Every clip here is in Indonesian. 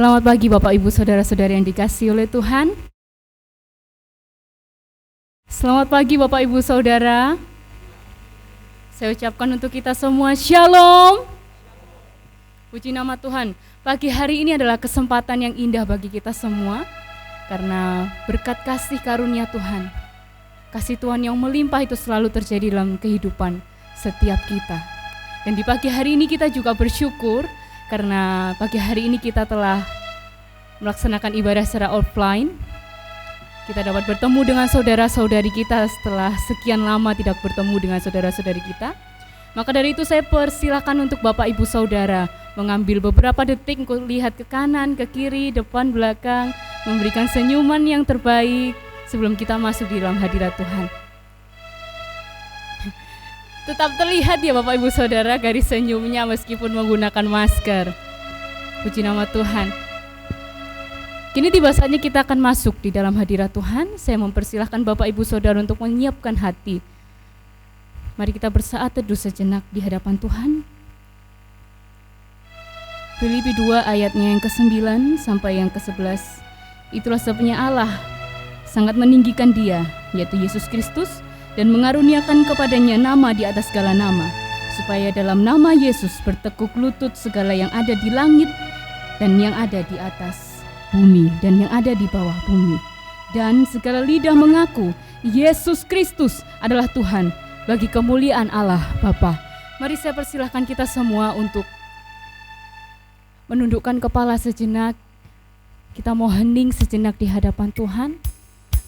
Selamat pagi Bapak Ibu Saudara-saudari yang dikasihi oleh Tuhan. Selamat pagi Bapak Ibu Saudara. Saya ucapkan untuk kita semua Shalom. Puji nama Tuhan. Pagi hari ini adalah kesempatan yang indah bagi kita semua karena berkat kasih karunia Tuhan. Kasih Tuhan yang melimpah itu selalu terjadi dalam kehidupan setiap kita. Dan di pagi hari ini kita juga bersyukur karena pagi hari ini kita telah melaksanakan ibadah secara offline. Kita dapat bertemu dengan saudara-saudari kita setelah sekian lama tidak bertemu dengan saudara-saudari kita. Maka dari itu saya persilakan untuk Bapak Ibu Saudara mengambil beberapa detik untuk lihat ke kanan, ke kiri, depan, belakang, memberikan senyuman yang terbaik sebelum kita masuk di dalam hadirat Tuhan. Tetap terlihat ya Bapak Ibu Saudara garis senyumnya meskipun menggunakan masker. Puji nama Tuhan. Kini tiba saatnya kita akan masuk di dalam hadirat Tuhan. Saya mempersilahkan Bapak Ibu Saudara untuk menyiapkan hati. Mari kita bersaat teduh sejenak di hadapan Tuhan. Filipi 2 ayatnya yang ke-9 sampai yang ke-11. Itulah sebabnya Allah sangat meninggikan Dia, yaitu Yesus Kristus, dan mengaruniakan kepadanya nama di atas segala nama, supaya dalam nama Yesus bertekuk lutut segala yang ada di langit dan yang ada di atas bumi dan yang ada di bawah bumi, dan segala lidah mengaku Yesus Kristus adalah Tuhan, bagi kemuliaan Allah Bapa. Mari saya persilahkan kita semua untuk menundukkan kepala sejenak. Kita mau hening sejenak di hadapan Tuhan.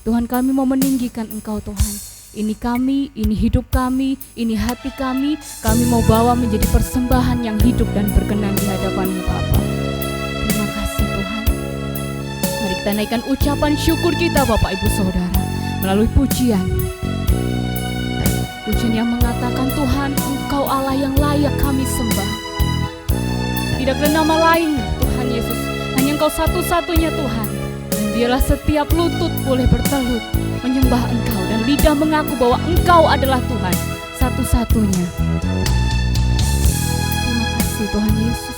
Tuhan, kami mau meninggikan Engkau Tuhan. Ini kami, ini hidup kami, ini hati kami mau bawa menjadi persembahan yang hidup dan berkenan di hadapan-Mu Bapa. Terima kasih Tuhan. Mari kita naikkan ucapan syukur kita Bapak Ibu Saudara melalui pujian. Pujian yang mengatakan Tuhan, Engkau Allah yang layak kami sembah. Tidak ada nama lain Tuhan Yesus, hanya Engkau satu-satunya Tuhan. Dan biarlah setiap lutut boleh bertelut menyembah Engkau dan lidah mengaku bahwa Engkau adalah Tuhan satu-satunya. Terima kasih Tuhan Yesus.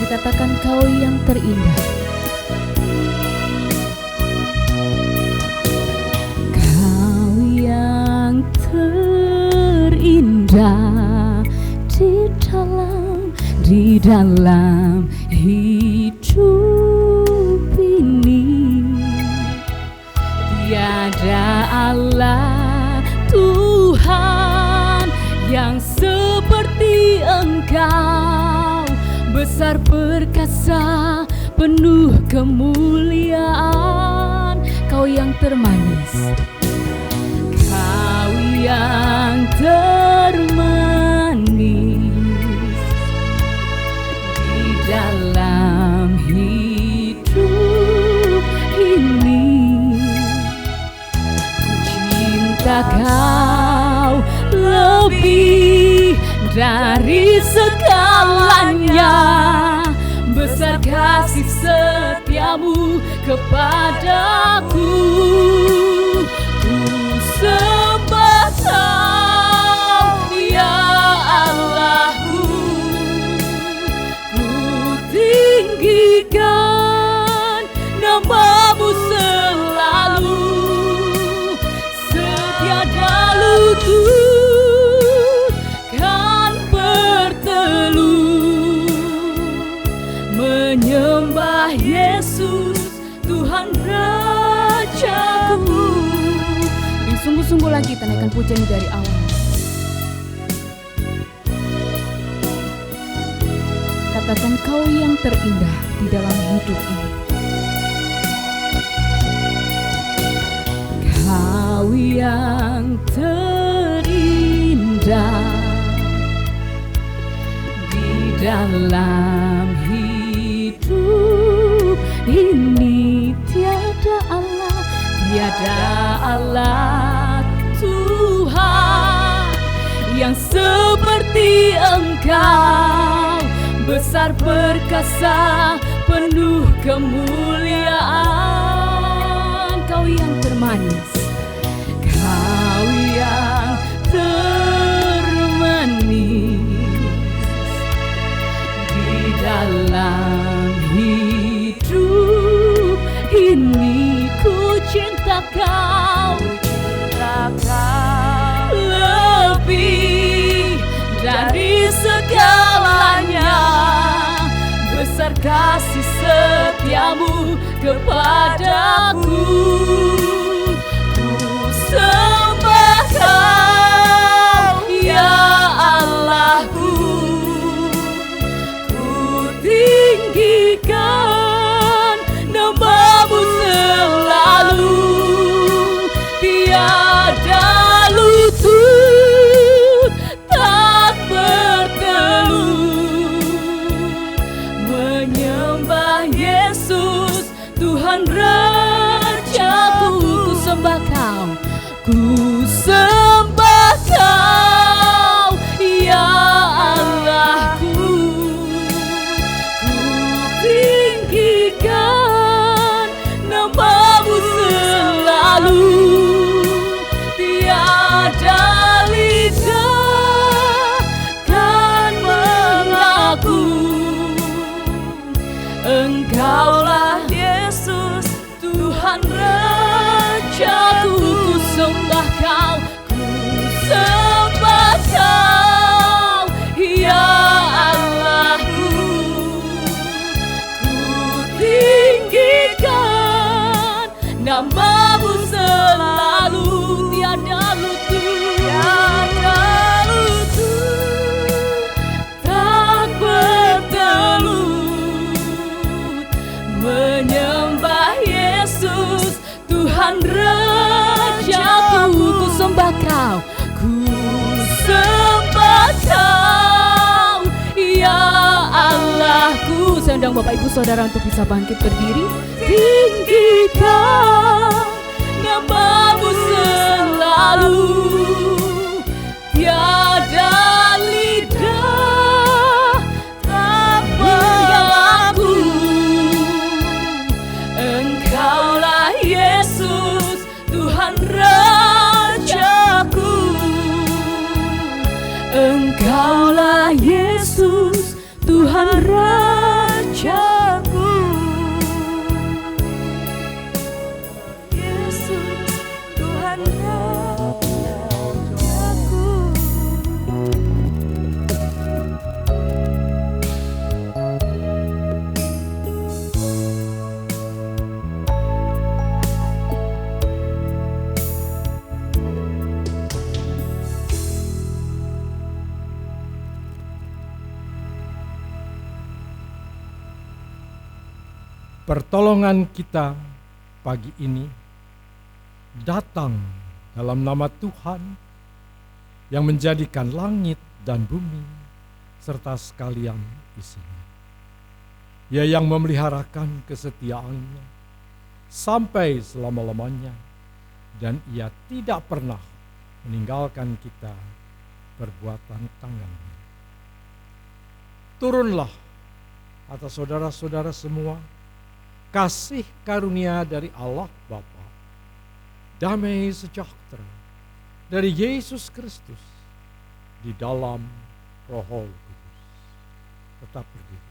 Katakan Kau yang terindah. Kau yang terindah di dalam hidup ini. Tiada Allah Tuhan yang seperti Engkau, besar perkasa, penuh kemuliaan. Kau yang termanis, Kau yang termanis di dalam hidup ini. Cinta Kau lebih dari segalanya, besar kasih setiamu kepadaku. Ku sembah Kau ya Allahku, ku tinggikan namamu selalu. Setiada lutut kan bertelut menyembah Yesus Tuhan Rajaku. Dan sungguh-sungguh lagi kita naikkan pujian dari awal. Katakan Kau yang terindah di dalam hidup ini. Kau yang terindah di dalam hidup ini. Tiada Allah Tuhan yang seperti Engkau, besar perkasa, penuh kemuliaan. Kau yang termanis, Kau yang termanis di dalam hidup ini. Ku cinta Kau, lebih dari segalanya, besar kasih setiamu kepadaku. Ku sembah Kau ya Allahku, ku tinggikan namamu selalu. Tiada lutut tak bertelut menyembah Yesus Tuhan Rajaku. Ku sembah Kau, ku sembah Kau ya Allahku, ku tinggikan namamu selalu. Tiada lidah kan mengaku Engkaulah Yesus Tuhan Rajaku. Ku sembah Kau, ku sembah Kau ya Allahku, ku tinggikan namamu selalu. Tiada lutut tak bertelut menyembah Yesus Tuhan Rajaku. Ku sembah Kau, ku sembah Kau ya Allahku. Saya undang Bapak Ibu Saudara untuk bisa bangkit berdiri. Tinggikan namamu selalu. Tiada lidah tak mengaku Engkaulah Yesus Tuhan Rajaku. Engkaulah Yesus Tuhan Rajaku. Yesus Tuhan Rajaku. Pertolongan kita pagi ini datang dalam nama Tuhan yang menjadikan langit dan bumi serta sekalian isinya. Ia yang memeliharakan kesetiaannya sampai selama-lamanya, dan ia tidak pernah meninggalkan kita perbuatan tangannya. Turunlah atas saudara-saudara semua kasih karunia dari Allah Bapa, damai sejahtera dari Yesus Kristus di dalam Roh Kudus. Tetap berdiri.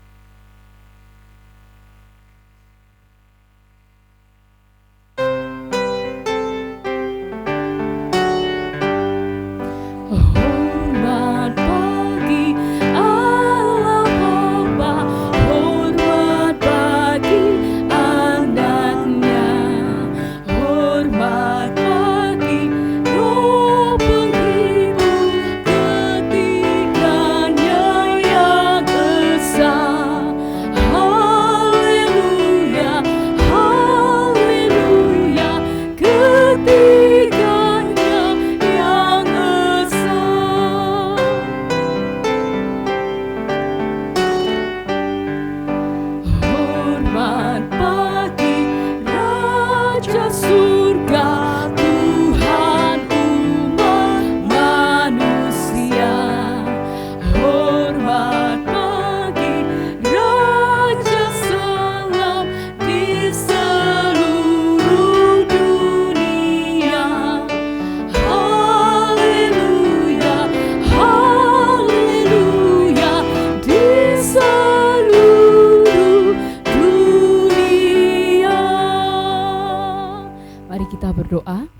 Berdoa.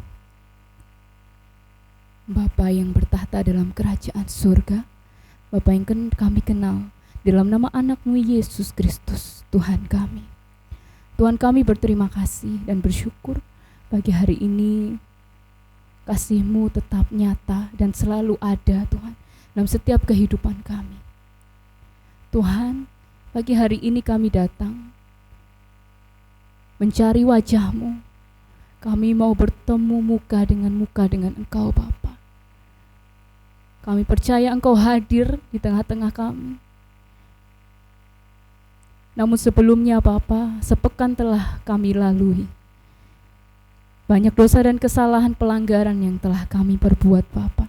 Bapa yang bertahta dalam kerajaan surga, Bapa yang kami kenal, dalam nama anak-Mu Yesus Kristus, Tuhan kami. Tuhan, kami berterima kasih dan bersyukur pagi hari ini kasih-Mu tetap nyata dan selalu ada, Tuhan, dalam setiap kehidupan kami. Tuhan, pagi hari ini kami datang mencari wajah-Mu. Kami mau bertemu muka dengan Engkau, Bapa. Kami percaya Engkau hadir di tengah-tengah kami. Namun sebelumnya, Bapa, sepekan telah kami lalui. Banyak dosa dan kesalahan pelanggaran yang telah kami perbuat, Bapa.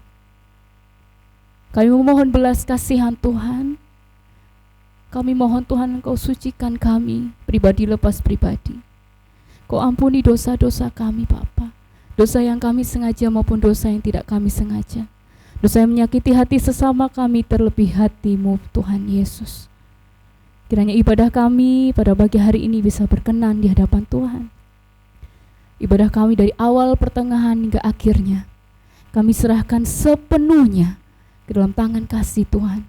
Kami memohon belas kasihan Tuhan. Kami mohon Tuhan Engkau sucikan kami, pribadi lepas pribadi. Kau ampuni dosa-dosa kami, Bapa. Dosa yang kami sengaja maupun dosa yang tidak kami sengaja. Dosa yang menyakiti hati sesama kami, terlebih hati-Mu, Tuhan Yesus. Kiranya ibadah kami pada pagi hari ini bisa berkenan di hadapan Tuhan. Ibadah kami dari awal, pertengahan, hingga akhirnya, kami serahkan sepenuhnya ke dalam tangan kasih Tuhan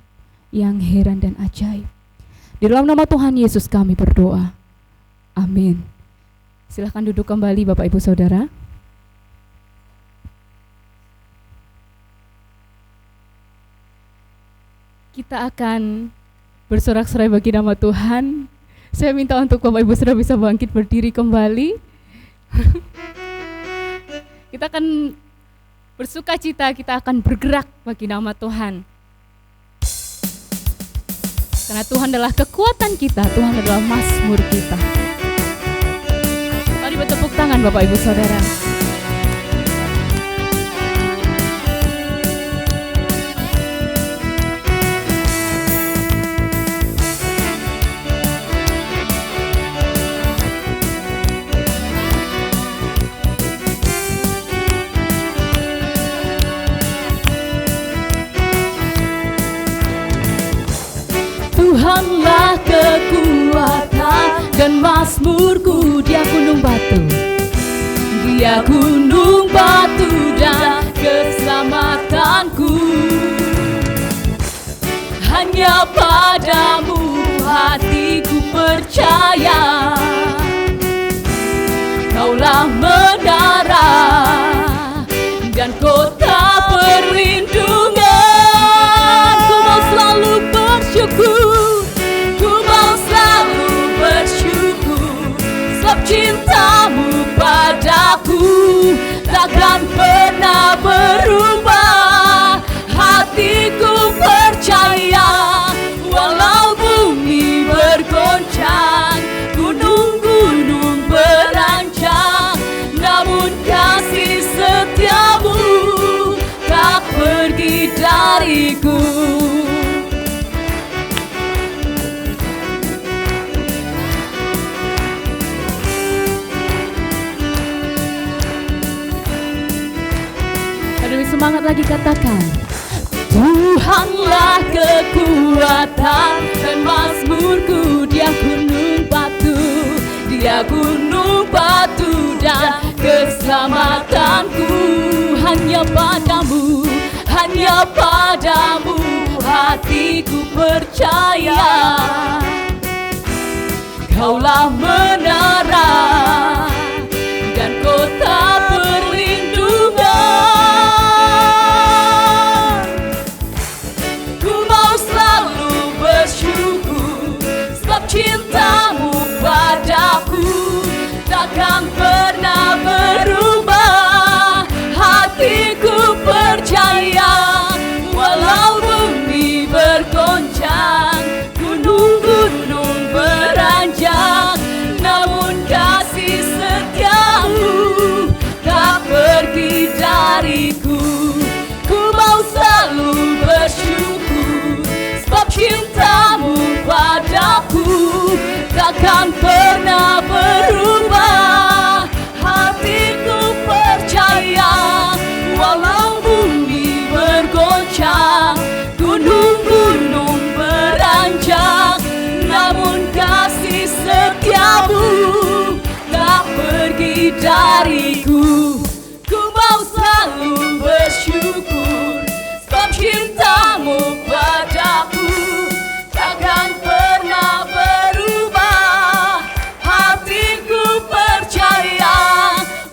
yang heran dan ajaib. Di dalam nama Tuhan Yesus kami berdoa. Amin. Silahkan duduk kembali Bapak Ibu Saudara. Kita akan bersorak-sorai bagi nama Tuhan. Saya minta untuk Bapak Ibu Saudara bisa bangkit berdiri kembali. Kita akan bersuka cita, kita akan bergerak bagi nama Tuhan. Karena Tuhan adalah kekuatan kita, Tuhan adalah mazmur kita. Mari bertepuk tangan Bapak Ibu Saudara. Tuhanlah kekuatan dan mazmurku, Dia gunung batu. Dia gunung batu dan keselamatanku. Hanya padamu hatiku percaya. Kaulah menara dan kota perlindungan. Ku mau selalu bersyukur, ku mau selalu bersyukur. dariku. Lebih semangat lagi, katakan. Tuhanlah kekuatan dan mazmurku, Dia gunung batu, Dia gunung batu dan keselamatanku. Hanya padamu, hanya padamu hatiku percaya. Kaulah menara dan kota perlindungan. Cintamu padaku takkan pernah berubah. Hatiku percaya, walau bumi bergoncang, gunung-gunung beranjak, namun kasih setiamu tak pergi dariku. Ku mau selalu bersyukur, sebab cintamu padaku takkan pernah berubah. Hatiku percaya, walau bumi bergoncang, gunung-gunung beranjak, namun kasih setiamu tak pergi dariku. Ku mau selalu bersyukur, sebab cintamu padaku takkan pernah berubah. Hatiku percaya,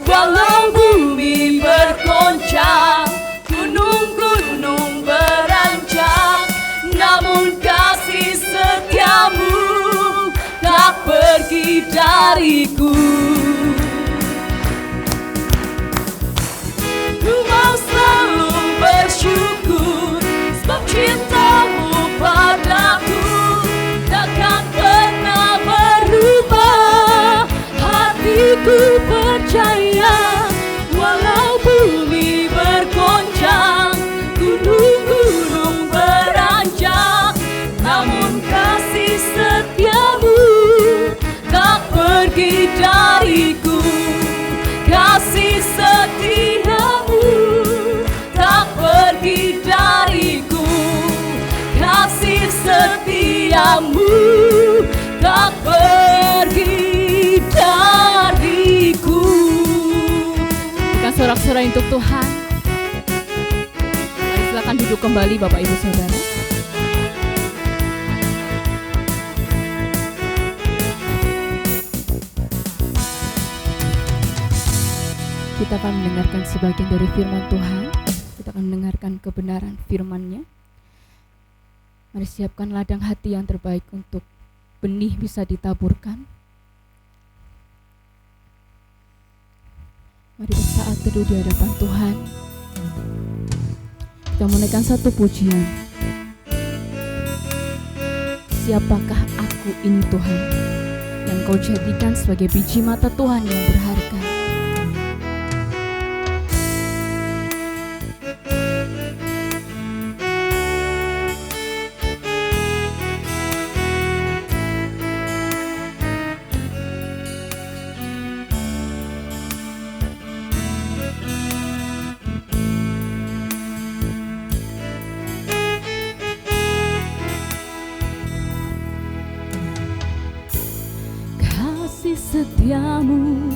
walau bumi bergoncang, gunung-gunung beranjak, namun kasih setiamu tak pergi dariku. Ku mau selalu bersyukur, sebab cintamu padaku takkan pernah berubah. Hatiku percaya, walau bumi bergoncang, gunung-gunung beranjak, namun kasih setiamu tak pergi dariku. Kasih setiamu tak pergi dariku. Kasih setiamu tak pergi dariku. Bukan sorak-sorai untuk Tuhan. Mari silakan duduk kembali Bapak Ibu Saudara. Kita akan mendengarkan sebagian dari firman Tuhan. Kita akan mendengarkan kebenaran firman-Nya. Mari siapkan ladang hati yang terbaik untuk benih bisa ditaburkan. Mari bersaat teduh di hadapan Tuhan. Kita menaikkan satu pujian. Siapakah aku ini Tuhan, yang Kau jadikan sebagai biji mata Tuhan yang berharga. Setiamu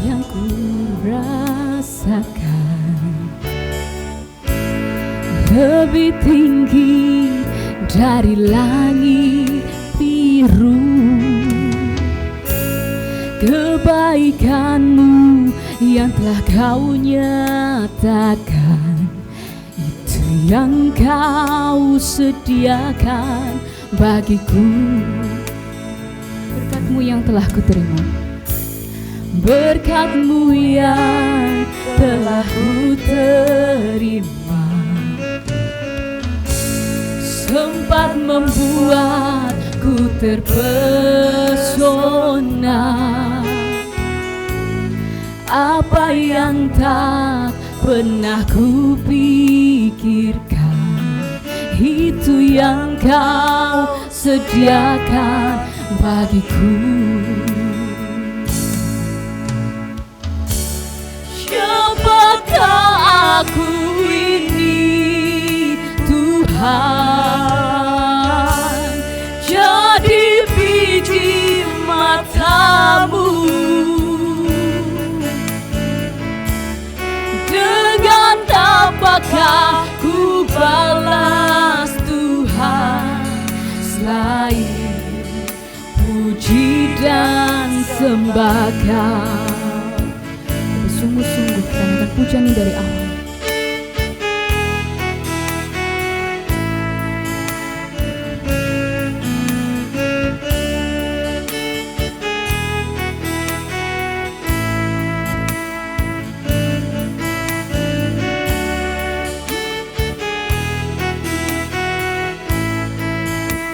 yang ku rasakan lebih tinggi dari langit biru. Kebaikan-Mu yang telah Kau nyatakan, itu yang Kau sediakan bagiku. Berkat-Mu yang telah kuterima, berkat-Mu yang telah kuterima, sempat membuatku terpesona. Apa yang tak pernah kupikirkan, itu yang Kau sediakan bagiku. Siapakah aku ini Tuhan, jadi biji mata-Mu. Dengan apakah ku balas Tuhan selain puji dan sembah Kau. Sungguh-sungguh kita akan pujian ini dari awal.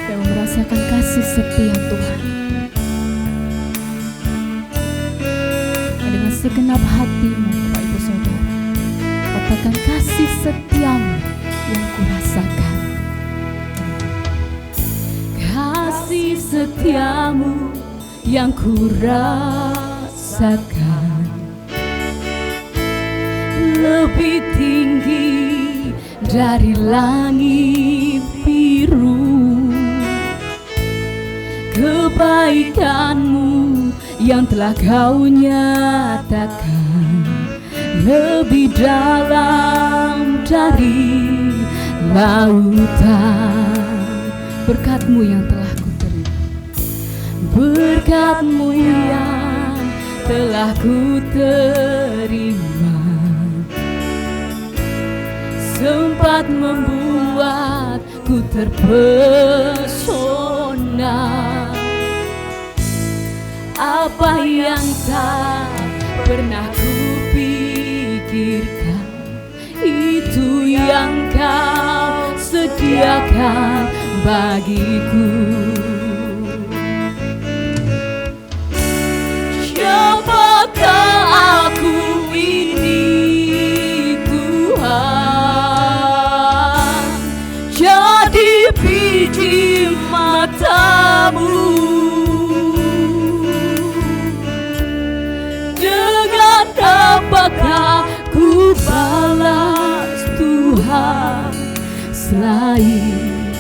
Kita merasakan kasih setia Tuhan. Segenap hatimu, Bapak Ibu Saudara, katakan kasih setiamu yang kurasakan. Kasih setiamu yang kurasakan lebih tinggi dari langit biru. Kebaikan-Mu yang telah Kau nyatakan lebih dalam dari lautan. Berkat-Mu yang telah ku terima, berkat-Mu yang telah ku terima, sempat membuatku terpesona. Apa yang tak pernah kupikirkan, itu yang Kau sediakan bagiku. Siapakah aku ini Tuhan, jadi biji mata-Mu. Apakah ku balas Tuhan selain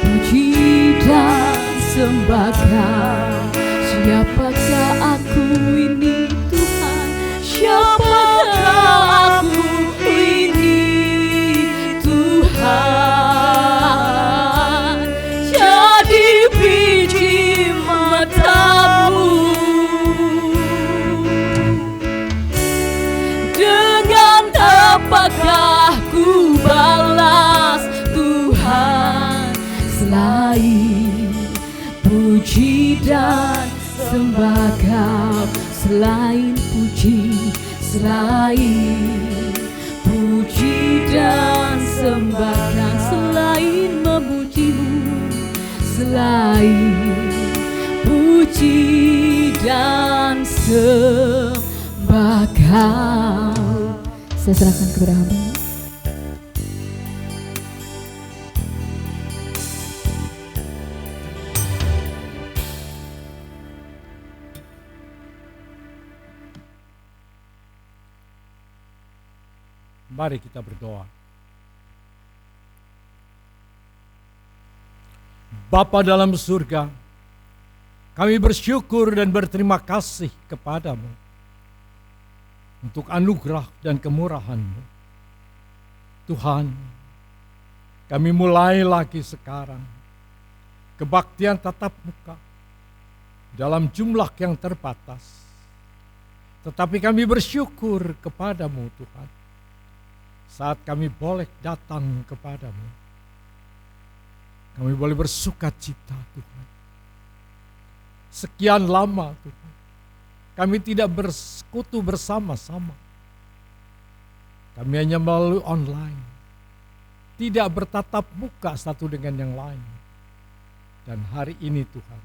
puji dan sembah Kau? Siapakah aku ini Tuhan? Siapakah aku ini Tuhan, jadi biji mata-Mu. Apakah ku balas Tuhan selain puji dan sembah Kau? Selain puji, selain puji dan sembah Kau, selain memuji-Mu, selain puji dan sembah Kau. Saya serahkan kepada Hamba. Mari kita berdoa. Bapa dalam surga, kami bersyukur dan berterima kasih kepadamu untuk anugerah dan kemurahan-Mu. Tuhan, kami mulai lagi sekarang kebaktian tatap muka dalam jumlah yang terbatas. Tetapi kami bersyukur kepadamu Tuhan, saat kami boleh datang kepadamu. Kami boleh bersuka cita Tuhan. Sekian lama Tuhan, kami tidak bersekutu bersama-sama. Kami hanya melalui online. Tidak bertatap muka satu dengan yang lain. Dan hari ini Tuhan,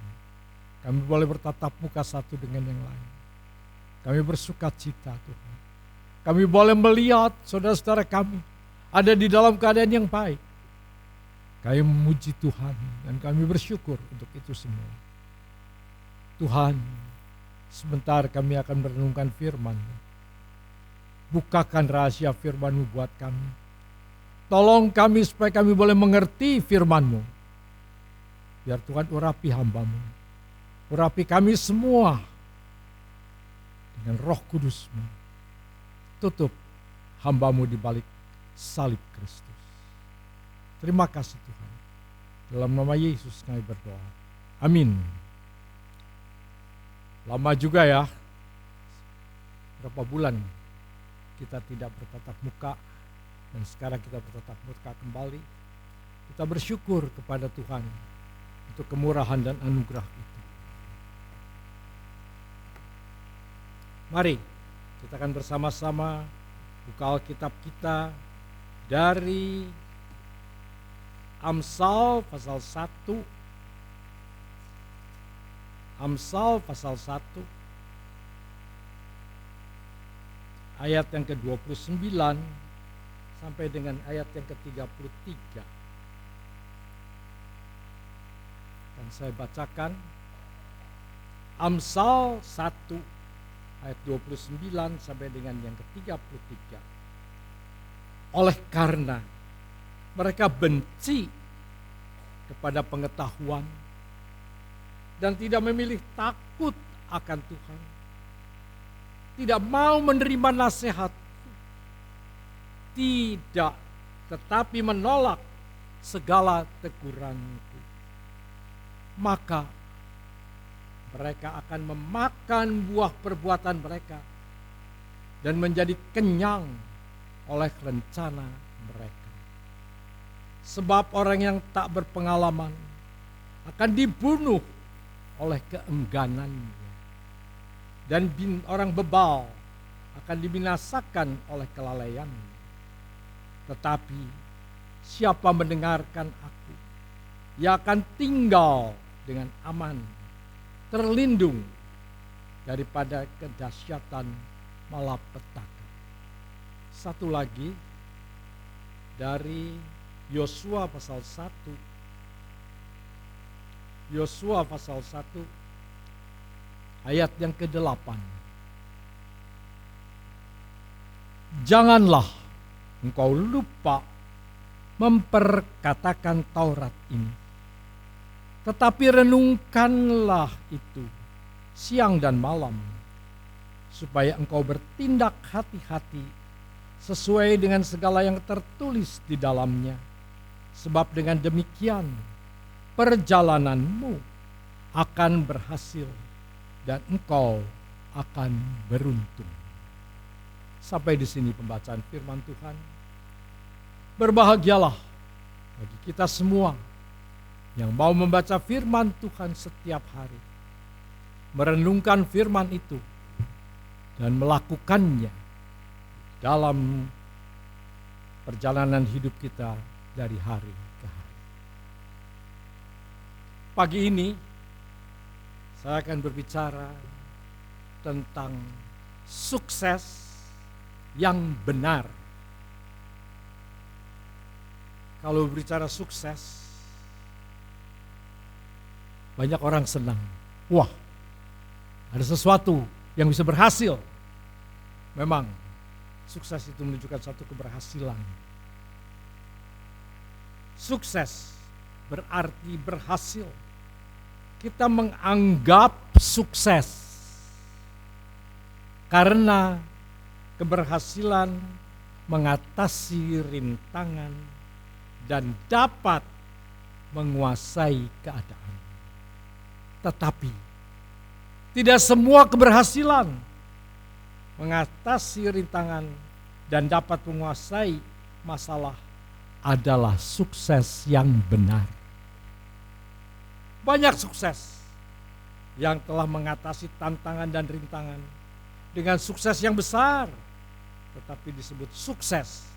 kami boleh bertatap muka satu dengan yang lain. Kami bersuka cita Tuhan. Kami boleh melihat saudara-saudara kami ada di dalam keadaan yang baik. Kami memuji Tuhan dan kami bersyukur untuk itu semua. Tuhan, sebentar kami akan merenungkan firman-Mu. Bukakan rahasia firman-Mu buat kami. Tolong kami supaya kami boleh mengerti firman-Mu. Biar Tuhan urapi hamba-Mu. Urapi kami semua dengan Roh Kudus-Mu. Tutup hamba-Mu di balik salib Kristus. Terima kasih Tuhan. Dalam nama Yesus kami berdoa. Amin. Lama juga ya. Berapa bulan kita tidak bertatap muka. Dan sekarang kita bertatap muka kembali. Kita bersyukur kepada Tuhan untuk kemurahan dan anugerah itu. Mari kita akan bersama-sama buka Alkitab kita dari Amsal pasal 1. Amsal pasal 1 ayat yang ke-29 sampai dengan ayat yang ke-33. Dan saya bacakan Amsal 1 ayat 29 sampai dengan yang ke-33. Oleh karena mereka benci kepada pengetahuan dan tidak memilih takut akan Tuhan, tidak mau menerima nasihat, tidak, tetapi menolak segala teguranku, maka mereka akan memakan buah perbuatan mereka dan menjadi kenyang oleh rencana mereka. Sebab orang yang tak berpengalaman akan dibunuh oleh keengganannya, dan orang bebal akan dibinasakan oleh kelalaiannya. Tetapi siapa mendengarkan aku, ia akan tinggal dengan aman, terlindung daripada kedahsyatan malapetaka. Satu lagi dari Yosua pasal 1. Yosua pasal 1 ayat yang ke-8. Janganlah engkau lupa memperkatakan Taurat ini, tetapi renungkanlah itu siang dan malam, supaya engkau bertindak hati-hati sesuai dengan segala yang tertulis di dalamnya. Sebab dengan demikian perjalananmu akan berhasil dan engkau akan beruntung. Sampai di sini pembacaan firman Tuhan. Berbahagialah bagi kita semua yang mau membaca firman Tuhan setiap hari, merenungkan firman itu dan melakukannya dalam perjalanan hidup kita dari hari ke hari. Pagi ini saya akan berbicara tentang sukses yang benar. Kalau berbicara sukses, banyak orang senang. Wah, ada sesuatu yang bisa berhasil. Memang sukses itu menunjukkan satu keberhasilan. Sukses berarti berhasil. Kita menganggap sukses karena keberhasilan mengatasi rintangan dan dapat menguasai keadaan. Tetapi tidak semua keberhasilan mengatasi rintangan dan dapat menguasai masalah adalah sukses yang benar. Banyak sukses yang telah mengatasi tantangan dan rintangan dengan sukses yang besar, tetapi disebut sukses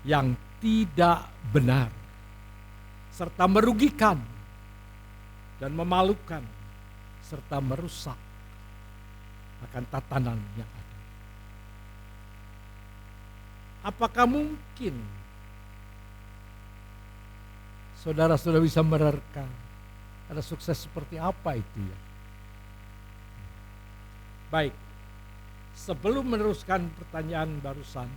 yang tidak benar, serta merugikan dan memalukan, serta merusak akan tatanan yang ada. Apakah mungkin Saudara sudah bisa menerka ada sukses seperti apa itu ya. Baik, sebelum meneruskan pertanyaan barusan,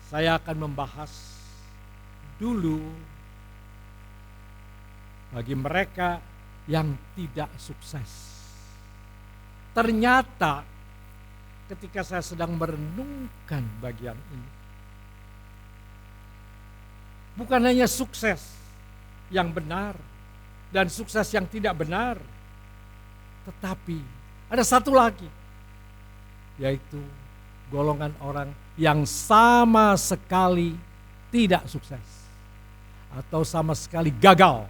saya akan membahas dulu bagi mereka yang tidak sukses. Ternyata ketika saya sedang merenungkan bagian ini, bukan hanya sukses yang benar dan sukses yang tidak benar, tetapi ada satu lagi, yaitu golongan orang yang sama sekali tidak sukses atau sama sekali gagal.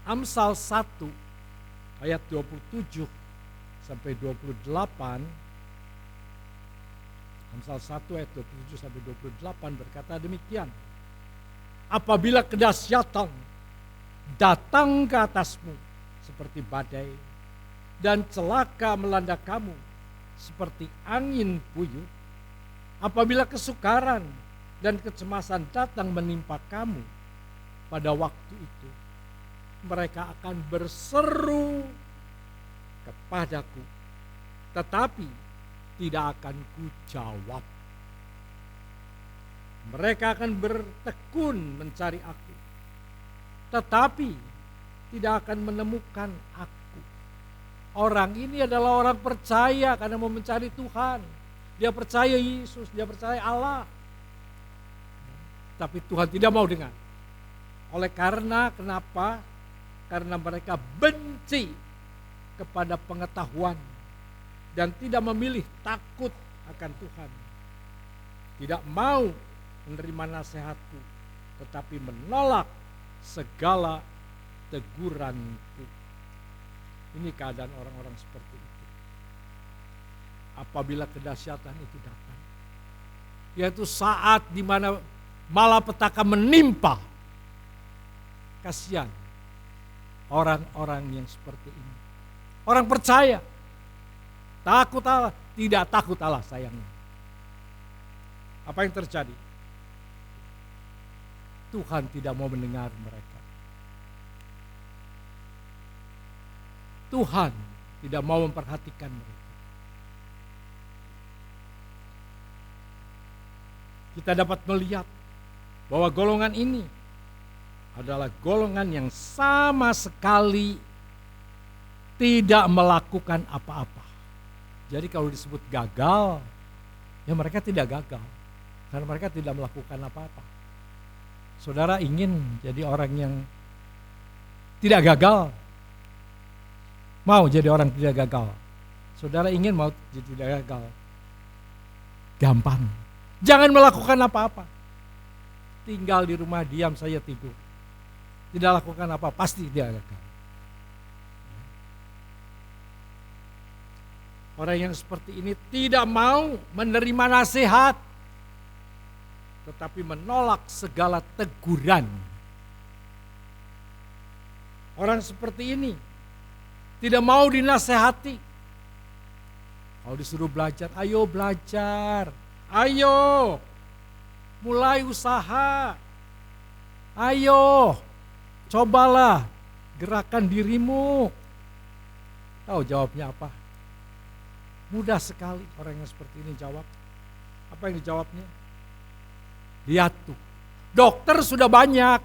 Amsal 1 ayat 27 sampai 28, Amsal 1 ayat 27 sampai 28 berkata demikian. Apabila kedahsyatan datang ke atasmu seperti badai dan celaka melanda kamu seperti angin puyuh, apabila kesukaran dan kecemasan datang menimpa kamu pada waktu itu, mereka akan berseru kepadaku, tetapi tidak akan kujawab. Mereka akan bertekun mencari aku, tetapi tidak akan menemukan aku. Orang ini adalah orang percaya karena mau mencari Tuhan. Dia percaya Yesus, dia percaya Allah. Tapi Tuhan tidak mau dengar. Oleh karena kenapa? Karena mereka benci kepada pengetahuan dan tidak memilih takut akan Tuhan. Tidak mau menerima nasihatku, tetapi menolak segala teguranku. Ini keadaan orang-orang seperti itu. Apabila kedahsyatan itu datang, yaitu saat di mana malapetaka menimpa, kasihan orang-orang yang seperti ini. Orang percaya, takut Allah, tidak takut Allah sayangnya. Apa yang terjadi? Tuhan tidak mau mendengar mereka. Tuhan tidak mau memperhatikan mereka. Kita dapat melihat bahwa golongan ini adalah golongan yang sama sekali tidak melakukan apa-apa. Jadi kalau disebut gagal, ya mereka tidak gagal karena mereka tidak melakukan apa-apa. Saudara ingin jadi orang yang tidak gagal? Mau jadi orang tidak gagal? Saudara ingin mau jadi tidak gagal? Gampang. Jangan melakukan apa-apa. Tinggal di rumah diam saja tidur. Tidak lakukan apa, pasti dia gagal. Orang yang seperti ini tidak mau menerima nasihat, tetapi menolak segala teguran. Orang seperti ini tidak mau dinasehati. Kalau disuruh belajar, ayo belajar, ayo mulai usaha, ayo cobalah gerakan dirimu. Tahu jawabnya apa? Mudah sekali orang yang seperti ini jawab. Apa yang dijawabnya? Lihat tuh, dokter sudah banyak.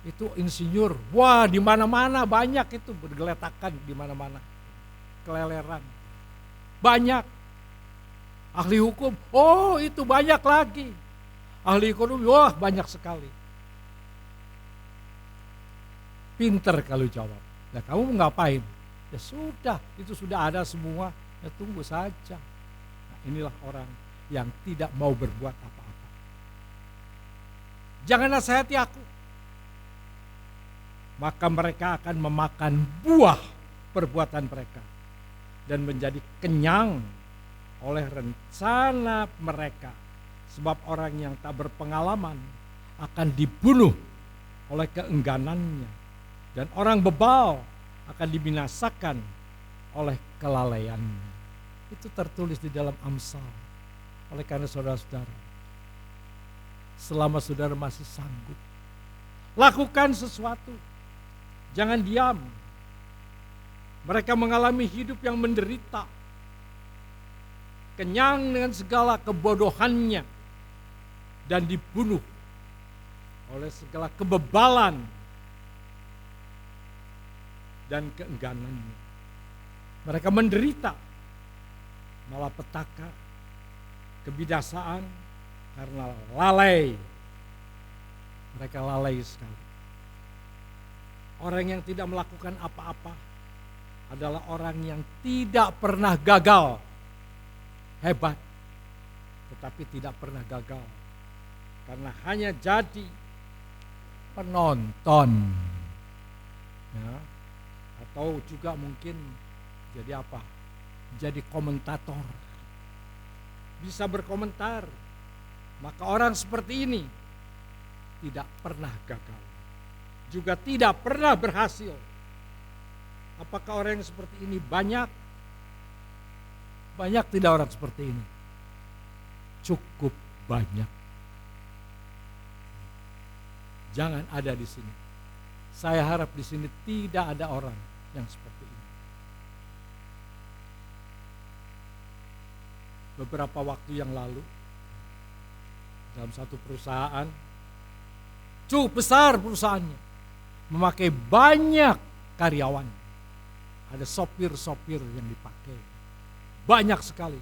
Itu insinyur, wah di mana-mana banyak itu bergeletakan di mana-mana, keleleran, banyak. Ahli hukum, oh itu banyak lagi. Ahli ekonomi, wah banyak sekali. Pinter kalau jawab. Nah kamu mau ngapain? Ya sudah, itu sudah ada semua. Ya tunggu saja. Nah, inilah orang yang tidak mau berbuat apa-apa. Jangan nasihati aku. Maka mereka akan memakan buah perbuatan mereka dan menjadi kenyang oleh rencana mereka. Sebab orang yang tak berpengalaman akan dibunuh oleh keengganannya, dan orang bebal akan dibinasakan oleh kelalaiannya. Itu tertulis di dalam Amsal Oleh karena saudara-saudara, selama saudara masih sanggup, lakukan sesuatu. Jangan diam. Mereka mengalami hidup yang menderita, kenyang dengan segala kebodohannya, dan dibunuh oleh segala kebebalan dan keengganannya. Mereka menderita malapetaka, kebinasaan karena lalai. Mereka lalai sekali. Orang yang tidak melakukan apa-apa adalah orang yang tidak pernah gagal. Hebat, tetapi tidak pernah gagal. Karena hanya jadi penonton. Ya. Atau juga mungkin jadi apa? Jadi komentator. Bisa berkomentar. Maka orang seperti ini tidak pernah gagal. Juga tidak pernah berhasil. Apakah orang yang seperti ini banyak? Banyak tidak orang seperti ini? Cukup banyak. Jangan ada di sini. Saya harap di sini tidak ada orang yang seperti ini. Beberapa waktu yang lalu, dalam satu perusahaan, cukup besar perusahaannya, memakai banyak karyawan. Ada sopir-sopir yang dipakai. Banyak sekali.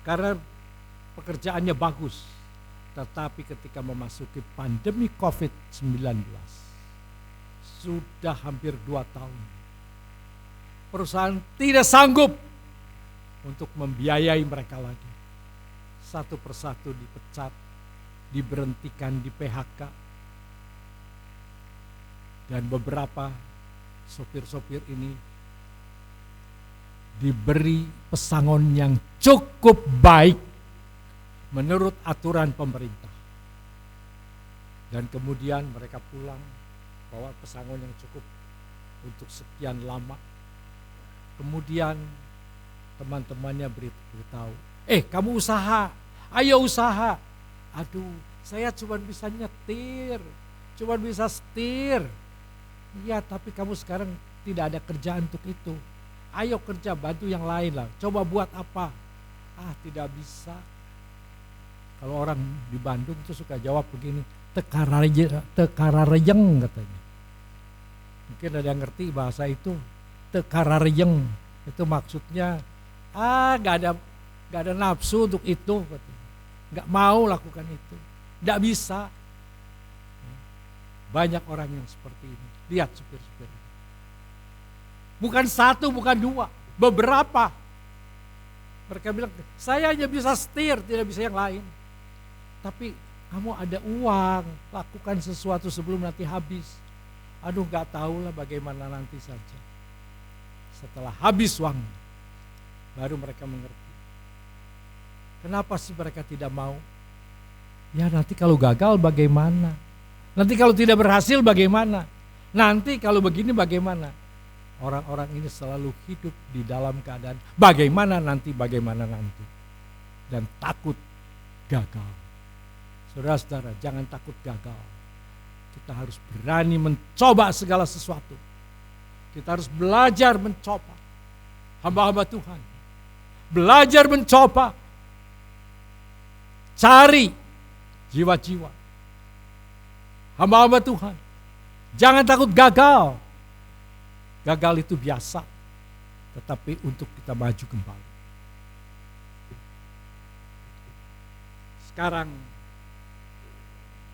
Karena pekerjaannya bagus. Tetapi ketika memasuki pandemi COVID-19, sudah hampir 2 tahun, perusahaan tidak sanggup untuk membiayai mereka lagi. Satu persatu dipecat, diberhentikan, di PHK. Dan beberapa sopir-sopir ini diberi pesangon yang cukup baik menurut aturan pemerintah. Dan kemudian mereka pulang bawa pesangon yang cukup untuk sekian lama. Kemudian teman-temannya beritahu, kamu usaha, ayo usaha. Aduh, saya cuma bisa nyetir, cuma bisa setir. Iya, tapi kamu sekarang tidak ada kerjaan untuk itu. Ayo kerja, bantu yang lain lah. Coba buat apa? Tidak bisa. Kalau orang di Bandung itu suka jawab begini, tekarareyeng katanya. Mungkin ada yang ngerti bahasa itu, tekarareyeng. Itu maksudnya, gak ada nafsu untuk itu. Katanya. Gak mau lakukan itu. Gak bisa. Banyak orang yang seperti ini. Lihat supir-supir. Bukan satu, bukan 2, beberapa. Mereka bilang, saya hanya bisa setir, tidak bisa yang lain. Tapi kamu ada uang, lakukan sesuatu sebelum nanti habis. Aduh, gak tahulah bagaimana nanti saja. Setelah habis uang, baru mereka mengerti. Kenapa sih mereka tidak mau? Ya nanti kalau gagal bagaimana? Nanti kalau tidak berhasil bagaimana? Nanti kalau begini bagaimana? Orang-orang ini selalu hidup di dalam keadaan bagaimana nanti. Dan takut gagal. Saudara-saudara, jangan takut gagal. Kita harus berani mencoba segala sesuatu. Kita harus belajar mencoba. Hamba-hamba Tuhan. Belajar mencoba. Cari jiwa-jiwa. Hamba-hamba Tuhan. Jangan takut gagal. Gagal itu biasa. Tetapi untuk kita maju kembali. Sekarang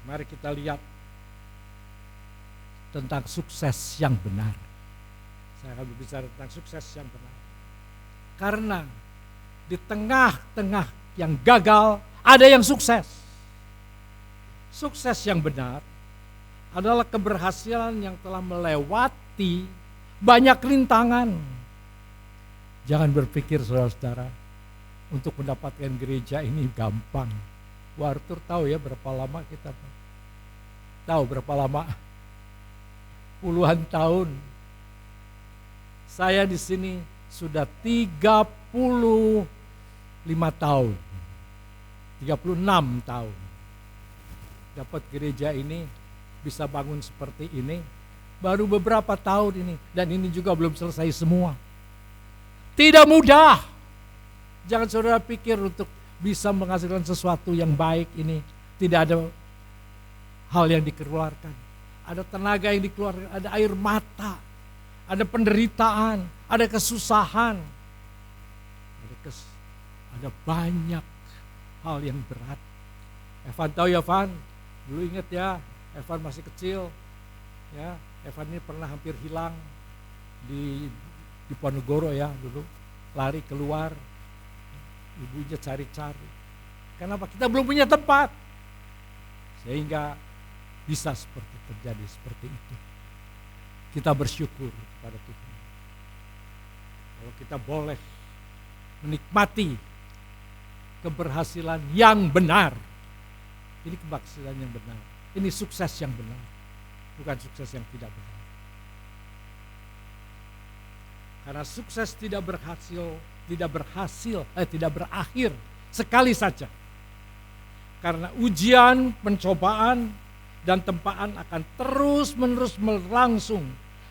mari kita lihat tentang sukses yang benar. Saya akan berbicara tentang sukses yang benar. Karena di tengah-tengah yang gagal ada yang sukses. Sukses yang benar adalah keberhasilan yang telah melewati banyak rintangan. Jangan berpikir saudara-saudara untuk mendapatkan gereja ini gampang. Arthur tahu ya berapa lama kita tahu berapa lama? Puluhan tahun. Saya di sini sudah 35 tahun. 36 tahun. Dapat gereja ini, bisa bangun seperti ini, baru beberapa tahun ini. Dan ini juga belum selesai semua. Tidak mudah. Jangan saudara pikir untuk bisa menghasilkan sesuatu yang baik ini, tidak ada hal yang dikeluarkan. Ada tenaga yang dikeluarkan, ada air mata, ada penderitaan, ada kesusahan, ada banyak hal yang berat. Evan tahu ya, Evan? Dulu ingat ya, Evan masih kecil. Ya, Evan ini pernah hampir hilang di Ponorogo ya dulu. Lari keluar, ibunya cari-cari. Kenapa? Kita belum punya tempat. Sehingga bisa terjadi seperti itu. Kita bersyukur kepada Tuhan. Kalau kita boleh menikmati keberhasilan yang benar. Ini keberhasilan yang benar. Ini sukses yang benar. Bukan sukses yang tidak benar. Karena sukses tidak berakhir sekali saja. Karena ujian, pencobaan, dan tempaan akan terus-menerus berlangsung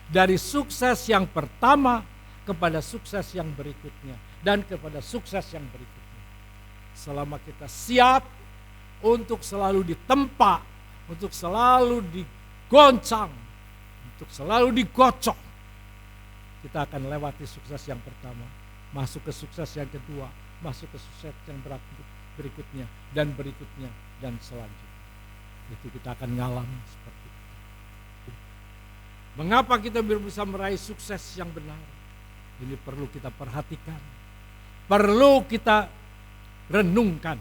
dari sukses yang pertama kepada sukses yang berikutnya dan kepada sukses yang berikutnya. Selama kita siap untuk selalu ditempa, untuk selalu digoncang, untuk selalu digocok, kita akan lewati sukses yang pertama, masuk ke sukses yang kedua, masuk ke sukses yang berikutnya dan berikutnya dan selanjutnya. Itu kita akan ngalami seperti itu. Mengapa kita bisa meraih sukses yang benar? Ini perlu kita perhatikan. Perlu kita renungkan.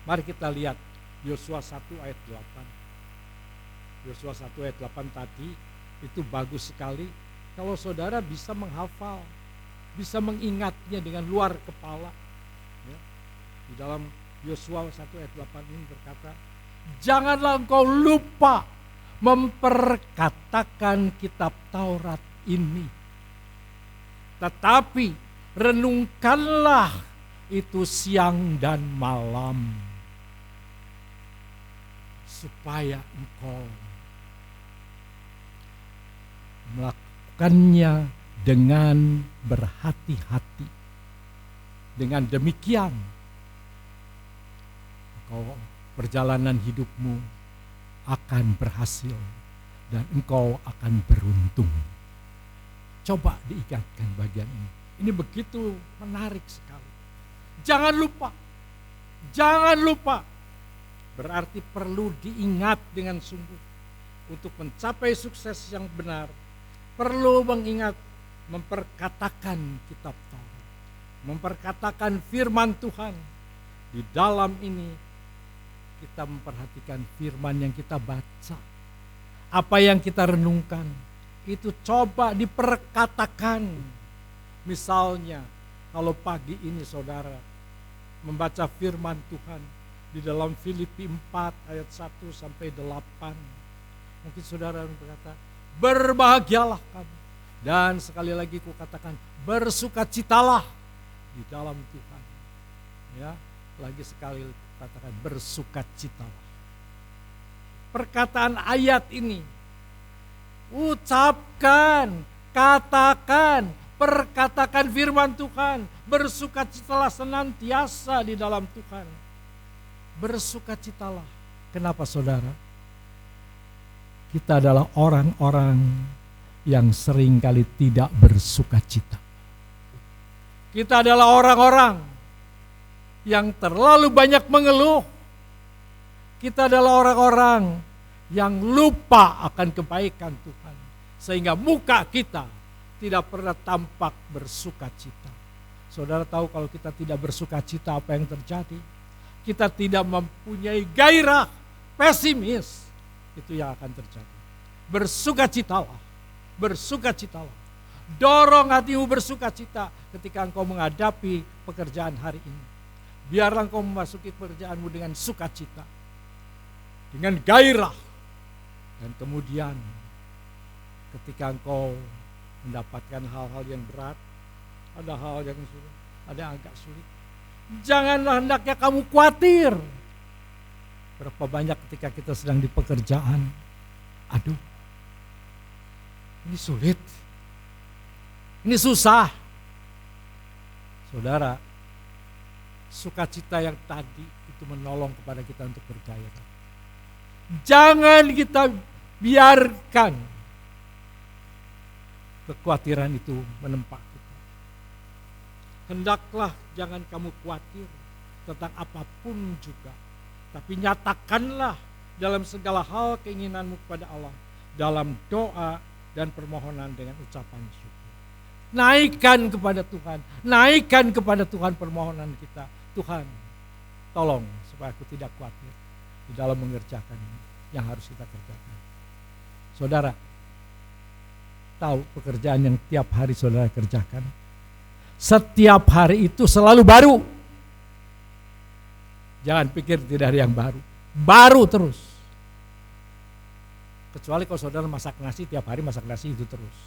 Mari kita lihat Yosua 1 ayat 8. Yosua 1 ayat 8 tadi itu bagus sekali. Kalau saudara bisa menghafal, bisa mengingatnya dengan luar kepala. Ya. Di dalam Yosua 1 ayat 8 ini berkata, janganlah engkau lupa memperkatakan kitab Taurat ini. Tetapi renungkanlah itu siang dan malam. Supaya engkau melakukannya dengan berhati-hati. Dengan demikian, engkau perjalanan hidupmu akan berhasil dan engkau akan beruntung. Coba diingatkan bagian ini. Ini begitu menarik sekali. Jangan lupa. Berarti perlu diingat dengan sungguh. Untuk mencapai sukses yang benar, perlu mengingat, memperkatakan kitab Taurat. Memperkatakan firman Tuhan. Di dalam ini kita memperhatikan firman yang kita baca. Apa yang kita renungkan, itu coba diperkatakan. Misalnya, kalau pagi ini saudara membaca firman Tuhan di dalam Filipi 4 ayat 1 sampai 8. Mungkin saudara berkata, berbahagialah kamu. Dan sekali lagi ku katakan, bersukacitalah di dalam Tuhan. Ya, lagi sekali katakan bersukacitalah. Perkataan ayat ini, ucapkan, katakan, perkatakan firman Tuhan, bersukacitalah senantiasa di dalam Tuhan. Bersukacitalah. Kenapa saudara? Kita adalah orang-orang yang seringkali tidak bersukacita. Kita adalah orang-orang yang terlalu banyak mengeluh. Kita adalah orang-orang yang lupa akan kebaikan Tuhan. Sehingga muka kita tidak pernah tampak bersukacita. Saudara tahu kalau kita tidak bersukacita apa yang terjadi? Kita tidak mempunyai gairah, pesimis. Itu yang akan terjadi. Bersukacitalah. Bersukacitalah. Dorong hatimu bersukacita ketika engkau menghadapi pekerjaan hari ini. Biarlah engkau memasuki pekerjaanmu dengan sukacita. Dengan gairah. Dan kemudian ketika engkau mendapatkan hal-hal yang berat, ada hal yang sulit, ada yang agak sulit. Janganlah hendaknya kamu khawatir. Berapa banyak ketika kita sedang di pekerjaan, aduh, ini sulit, ini susah. Saudara, sukacita yang tadi itu menolong kepada kita untuk berjaya. Jangan kita biarkan kekhawatiran itu menempa kita. Hendaklah jangan kamu khawatir tentang apapun juga. Tapi nyatakanlah dalam segala hal keinginanmu kepada Allah. Dalam doa dan permohonan dengan ucapan syukur. Naikkan kepada Tuhan. Naikkan kepada Tuhan permohonan kita. Tuhan, tolong supaya aku tidak khawatir di dalam mengerjakan yang harus kita kerjakan. Saudara, tahu pekerjaan yang tiap hari saudara kerjakan? Setiap hari itu selalu baru. Jangan pikir tidak ada yang baru. Baru terus. Kecuali kalau saudara masak nasi, tiap hari masak nasi itu terus.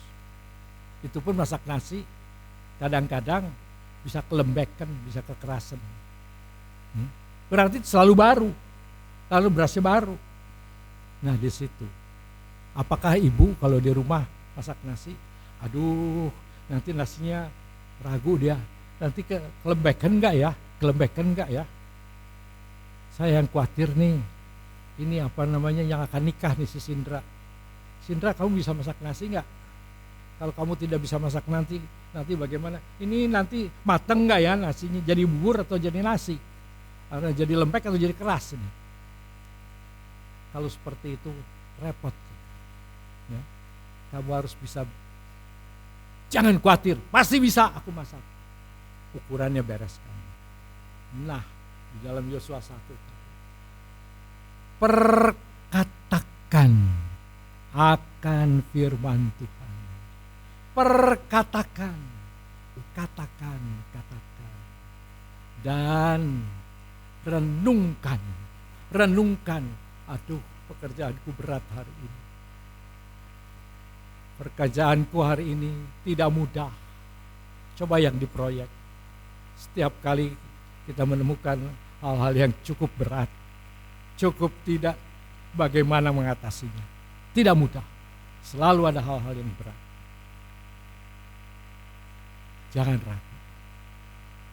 Itu pun masak nasi kadang-kadang bisa kelembekan, bisa kekerasan. Berarti selalu baru. Lalu berasnya baru. Nah di situ. Apakah ibu kalau di rumah masak nasi, aduh nanti nasinya ragu dia. Nanti kelembekan enggak ya? Kelembekan enggak ya? Saya yang khawatir nih, ini apa namanya yang akan nikah nih si Sindra. Sindra, kamu bisa masak nasi nggak? Kalau kamu tidak bisa masak nanti bagaimana? Ini nanti matang nggak ya nasinya? Jadi bubur atau jadi nasi? Atau jadi lembek atau jadi keras ini? Kalau seperti itu repot. Ya. Kamu harus bisa, jangan khawatir, pasti bisa aku masak. Ukurannya bereskan. Nah, di dalam Yosua 1, perkatakan akan firman Tuhan. Perkatakan, katakan. Dan renungkan. Aduh, pekerjaanku berat hari ini. Pekerjaanku hari ini tidak mudah. Coba yang di proyek. Setiap kali kita menemukan hal-hal yang cukup berat, cukup tidak, bagaimana mengatasinya. Tidak mudah, selalu ada hal-hal yang berat. Jangan ragu.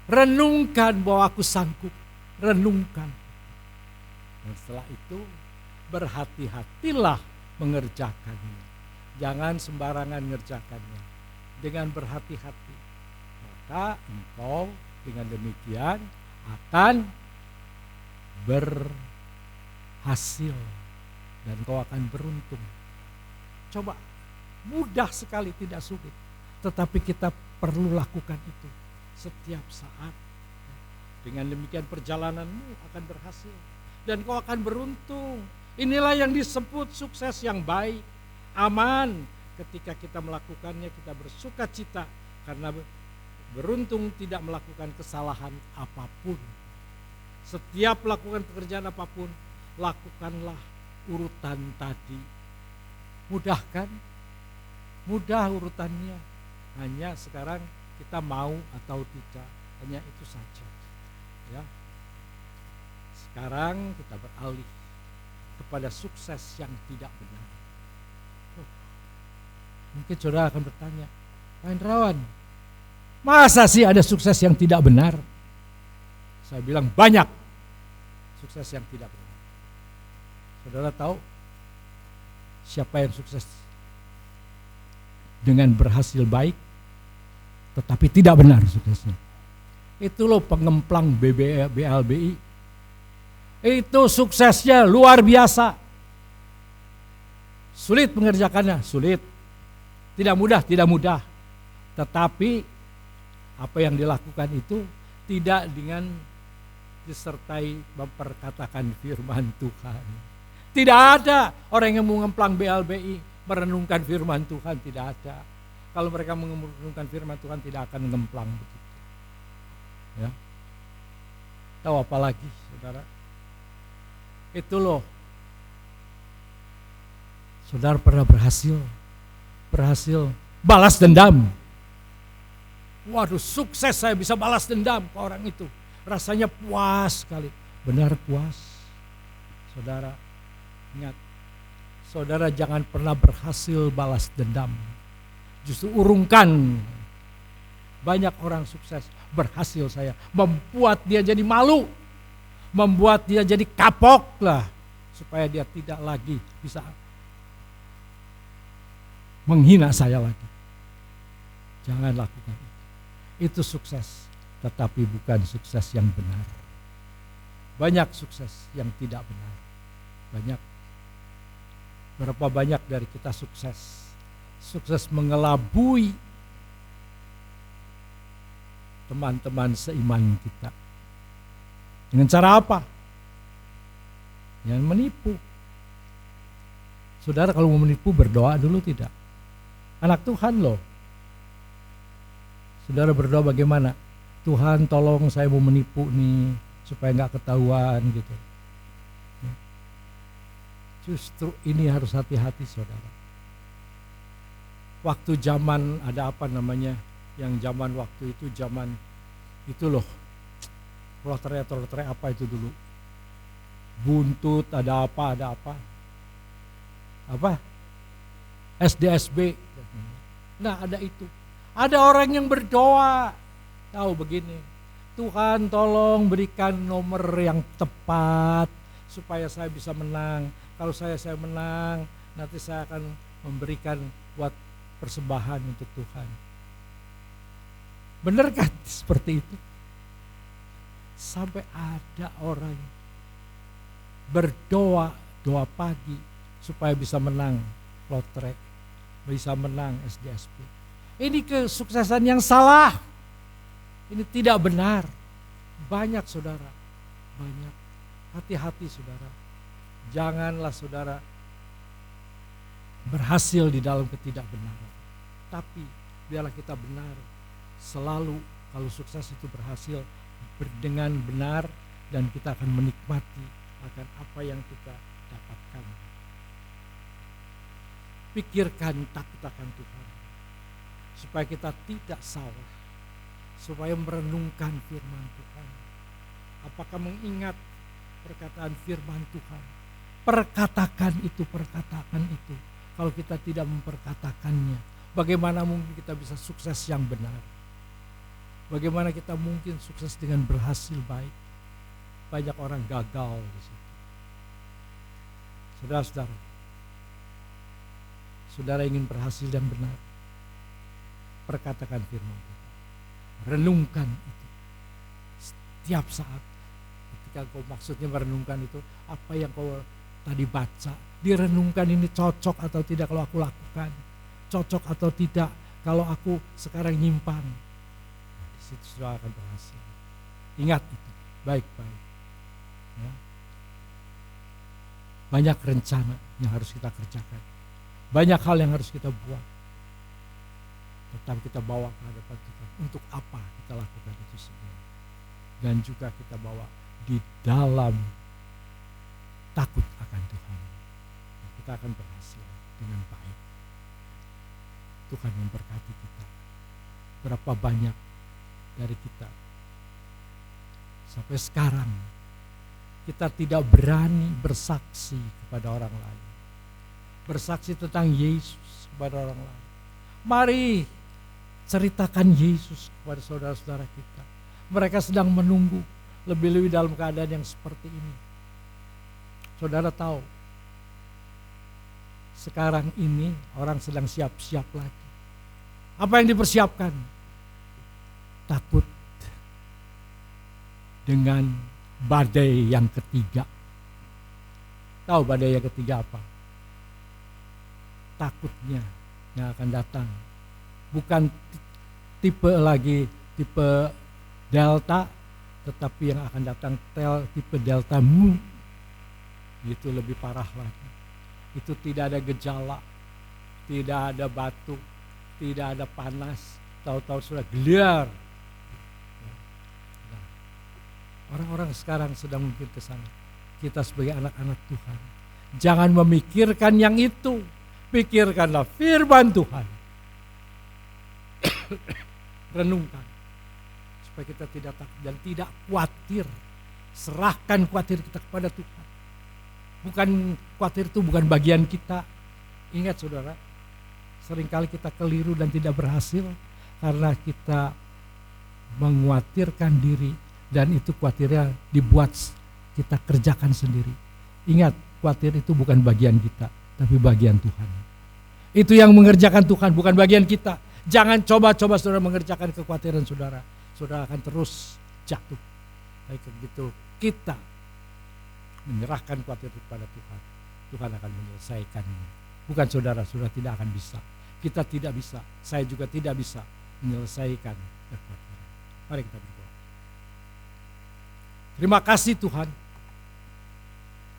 Renungkan bahwa aku sanggup, renungkan. Dan setelah itu berhati-hatilah mengerjakannya. Jangan sembarangan mengerjakannya. Dengan berhati-hati, maka engkau dengan demikian akan berhasil dan kau akan beruntung. Coba, mudah sekali, tidak sulit, tetapi kita perlu lakukan itu setiap saat. Dengan demikian perjalananmu akan berhasil dan kau akan beruntung. Inilah yang disebut sukses yang baik, aman. Ketika kita melakukannya kita bersuka cita karena beruntung tidak melakukan kesalahan apapun. Setiap melakukan pekerjaan apapun, lakukanlah urutan tadi. Mudah kan? Mudah urutannya. Hanya sekarang kita mau atau tidak. Hanya itu saja. Ya. Sekarang kita beralih kepada sukses yang tidak benar. Mungkin saudara akan bertanya, Pak Hendrawan, masa sih ada sukses yang tidak benar? Saya bilang banyak sukses yang tidak benar. Saudara tahu siapa yang sukses dengan berhasil baik tetapi tidak benar suksesnya? Itu loh pengemplang BLBI. Itu suksesnya luar biasa. Sulit mengerjakannya, sulit. Tidak mudah. Tetapi apa yang dilakukan itu tidak dengan disertai memperkatakan firman Tuhan. Tidak ada orang yang mengemplang BLBI merenungkan firman Tuhan, tidak ada. Kalau mereka merenungkan firman Tuhan tidak akan mengemplang begitu. Ya. Tahu apa lagi, saudara? Itu loh. Saudara pernah berhasil balas dendam. Waduh, sukses saya bisa balas dendam ke orang itu. rasanya puas sekali. Benar puas. Saudara, ingat, saudara jangan pernah berhasil balas dendam. Justru urungkan. Banyak orang sukses berhasil saya membuat dia jadi malu, membuat dia jadi kapok lah, supaya dia tidak lagi bisa menghina saya lagi. Jangan lakukan itu. Itu sukses, tetapi bukan sukses yang benar. Banyak sukses yang tidak benar. Banyak. Berapa banyak dari kita sukses? Sukses mengelabui teman-teman seiman kita. Dengan cara apa? Yang menipu. Saudara kalau mau menipu berdoa dulu tidak? Anak Tuhan loh. Saudara berdoa bagaimana? Tuhan tolong saya mau menipu nih supaya nggak ketahuan gitu. Justru ini harus hati-hati saudara. Waktu zaman ada apa namanya? Yang zaman waktu itu zaman itu loh. Lotre apa itu dulu? Buntut ada apa? Apa? SDSB. Nah ada itu. Ada orang yang berdoa, tahu begini, Tuhan tolong berikan nomor yang tepat supaya saya bisa menang. Kalau saya menang, nanti saya akan memberikan buat persembahan untuk Tuhan. Benar kan seperti itu? Sampai ada orang berdoa, doa pagi supaya bisa menang lotre, bisa menang SDSP. Ini kesuksesan yang salah. Ini tidak benar. Banyak saudara, banyak. Hati-hati saudara. Janganlah saudara berhasil di dalam ketidakbenaran. Tapi biarlah kita benar. Selalu kalau sukses itu berhasil dengan benar dan kita akan menikmati akan apa yang kita dapatkan. Pikirkan takut akan Tuhan. Supaya kita tidak salah, supaya merenungkan firman Tuhan. Apakah mengingat perkataan firman Tuhan? Perkatakan itu. Kalau kita tidak memperkatakannya, bagaimana mungkin kita bisa sukses yang benar? Bagaimana kita mungkin sukses dengan berhasil baik? Banyak orang gagal di situ. Saudara-saudara, saudara ingin berhasil dan benar, perkatakan firman Tuhan. Renungkan itu. Setiap saat. Ketika kau maksudnya merenungkan itu. Apa yang kau tadi baca. Direnungkan ini cocok atau tidak kalau aku lakukan. Cocok atau tidak kalau aku sekarang nyimpang. Nah, di situ sudah akan berhasil. Ingat itu. Baik-baik. Ya. Banyak rencana yang harus kita kerjakan. Banyak hal yang harus kita buat. Tetap kita bawa ke hadapan Tuhan. Untuk apa kita lakukan itu semua. Dan juga kita bawa di dalam takut akan Tuhan. Kita akan berhasil dengan baik. Tuhan memberkati kita. Berapa banyak dari kita sampai sekarang kita tidak berani bersaksi kepada orang lain. Bersaksi tentang Yesus kepada orang lain. Mari ceritakan Yesus kepada saudara-saudara kita. Mereka sedang menunggu, lebih-lebih dalam keadaan yang seperti ini. Saudara tahu, sekarang ini orang sedang siap-siap lagi. Apa yang dipersiapkan? Takut dengan badai yang ketiga. Tahu badai yang ketiga apa? Takutnya yang akan datang. Bukan tipe delta, tetapi yang akan datang tipe delta mu. Itu lebih parah lagi. Itu tidak ada gejala, tidak ada batuk, tidak ada panas, tahu-tahu sudah gelar. Nah, orang-orang sekarang sedang mungkin ke sana. Kita sebagai anak-anak Tuhan, jangan memikirkan yang itu. Pikirkanlah firman Tuhan. Renungkan supaya kita tidak takut dan tidak khawatir. Serahkan khawatir kita kepada Tuhan. Bukan khawatir itu bukan bagian kita. Ingat saudara, seringkali kita keliru dan tidak berhasil karena kita mengkhawatirkan diri dan itu khawatirnya dibuat kita kerjakan sendiri. Ingat, khawatir itu bukan bagian kita, tapi bagian Tuhan. Itu yang mengerjakan Tuhan, bukan bagian kita. Jangan coba-coba saudara mengerjakan kekhawatiran saudara. Saudara akan terus jatuh. Baik begitu kita menyerahkan khawatir kepada Tuhan, Tuhan akan menyelesaikannya. Bukan saudara tidak akan bisa. Kita tidak bisa, saya juga tidak bisa menyelesaikan kekhawatiran. Mari kita berdoa. Terima kasih Tuhan.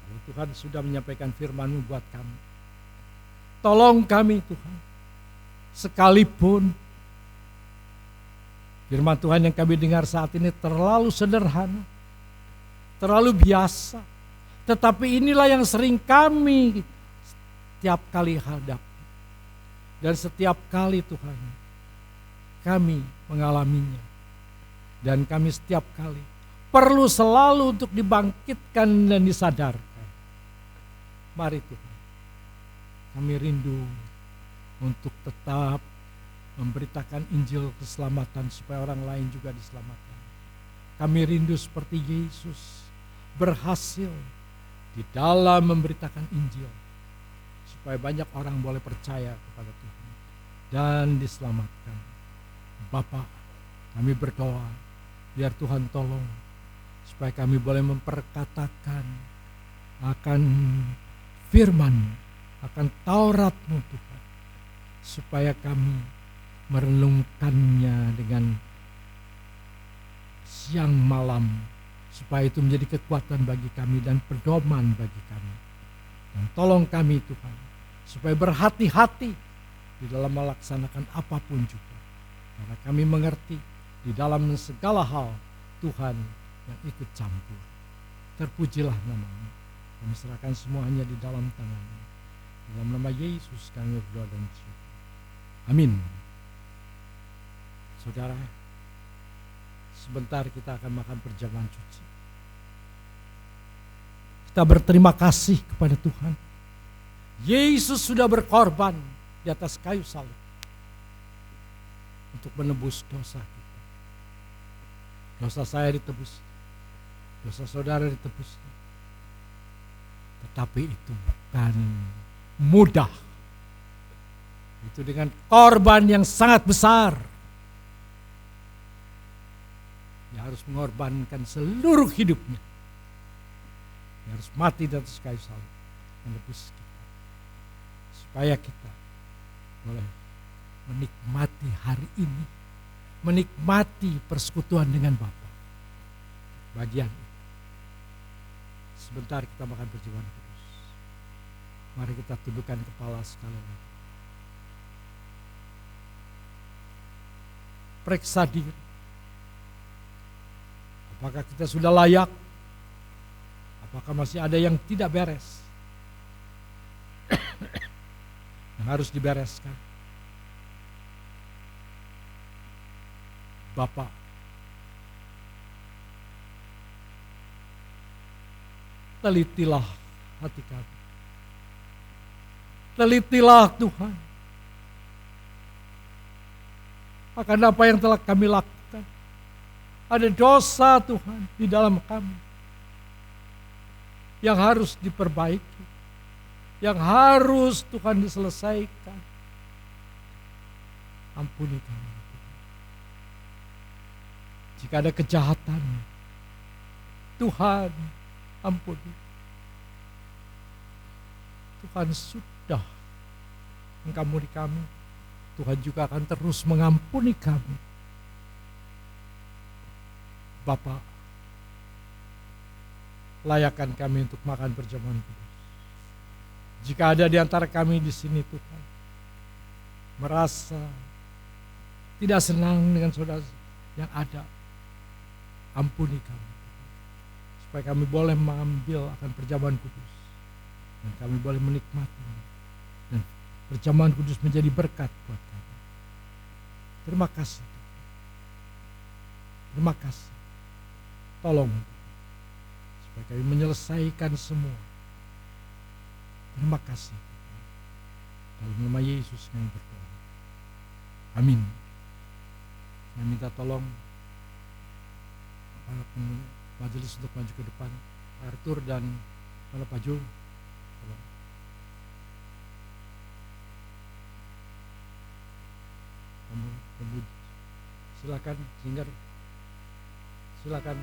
Kalau Tuhan sudah menyampaikan firman-Mu buat kami. Tolong kami Tuhan. Sekalipun firman Tuhan yang kami dengar saat ini terlalu sederhana, terlalu biasa. Tetapi inilah yang sering kami setiap kali hadapi. Dan setiap kali Tuhan, kami mengalaminya. Dan kami setiap kali perlu selalu untuk dibangkitkan dan disadarkan. Mari Tuhan, kami rindu untuk tetap memberitakan Injil keselamatan supaya orang lain juga diselamatkan. Kami rindu seperti Yesus berhasil di dalam memberitakan Injil supaya banyak orang boleh percaya kepada Tuhan dan diselamatkan. Bapa, kami berdoa biar Tuhan tolong supaya kami boleh memperkatakan akan firman, akan Taurat-Mu Tuhan, supaya kami merenungkannya dengan siang malam, supaya itu menjadi kekuatan bagi kami dan pedoman bagi kami. Dan tolong kami Tuhan, supaya berhati-hati di dalam melaksanakan apapun juga. Karena kami mengerti di dalam segala hal Tuhan yang ikut campur. Terpujilah nama-Mu. Kami serahkan semuanya di dalam tangan-Mu. Dalam nama Yesus kami berdoa dan bersyukur. Amin. Saudara, sebentar kita akan makan perjamuan suci. Kita berterima kasih kepada Tuhan. Yesus sudah berkorban di atas kayu salib untuk menebus dosa kita. Dosa saya ditebus, dosa saudara ditebus. Tetapi itu bukan mudah. Itu dengan korban yang sangat besar. Dia harus mengorbankan seluruh hidupnya. Dia harus mati di atas kayu salib menebus kita. Supaya kita boleh menikmati hari ini, menikmati persekutuan dengan Bapa. Bagian itu. Sebentar kita makan perjamuan kudus. Mari kita tundukkan kepala sekali lagi. Periksa diri. Apakah kita sudah layak? Apakah masih ada yang tidak beres? Yang harus dibereskan. Bapa, telitilah hati kami. Telitilah Tuhan akan apa yang telah kami lakukan. Ada dosa Tuhan di dalam kami yang harus diperbaiki, yang harus Tuhan diselesaikan. Ampuni kami. Jika ada kejahatan, Tuhan ampuni. Tuhan sudah mengampuni kami. Tuhan juga akan terus mengampuni kami. Bapa, layakkan kami untuk makan perjamuan kudus. Jika ada di antara kami di sini Tuhan, merasa tidak senang dengan saudara yang ada, ampuni kami. Supaya kami boleh mengambil akan perjamuan kudus. Dan kami boleh menikmatinya. Dan perjamuan kudus menjadi berkat buat kami. Terima kasih. Terima kasih. Tolong supaya kami menyelesaikan semua. Terima kasih. Dalam nama Yesus kami berdoa. Amin. Saya minta tolong para majelis untuk maju ke depan. Pak Arthur dan Pak Jo. Tolong. Silakan singer. Silakan.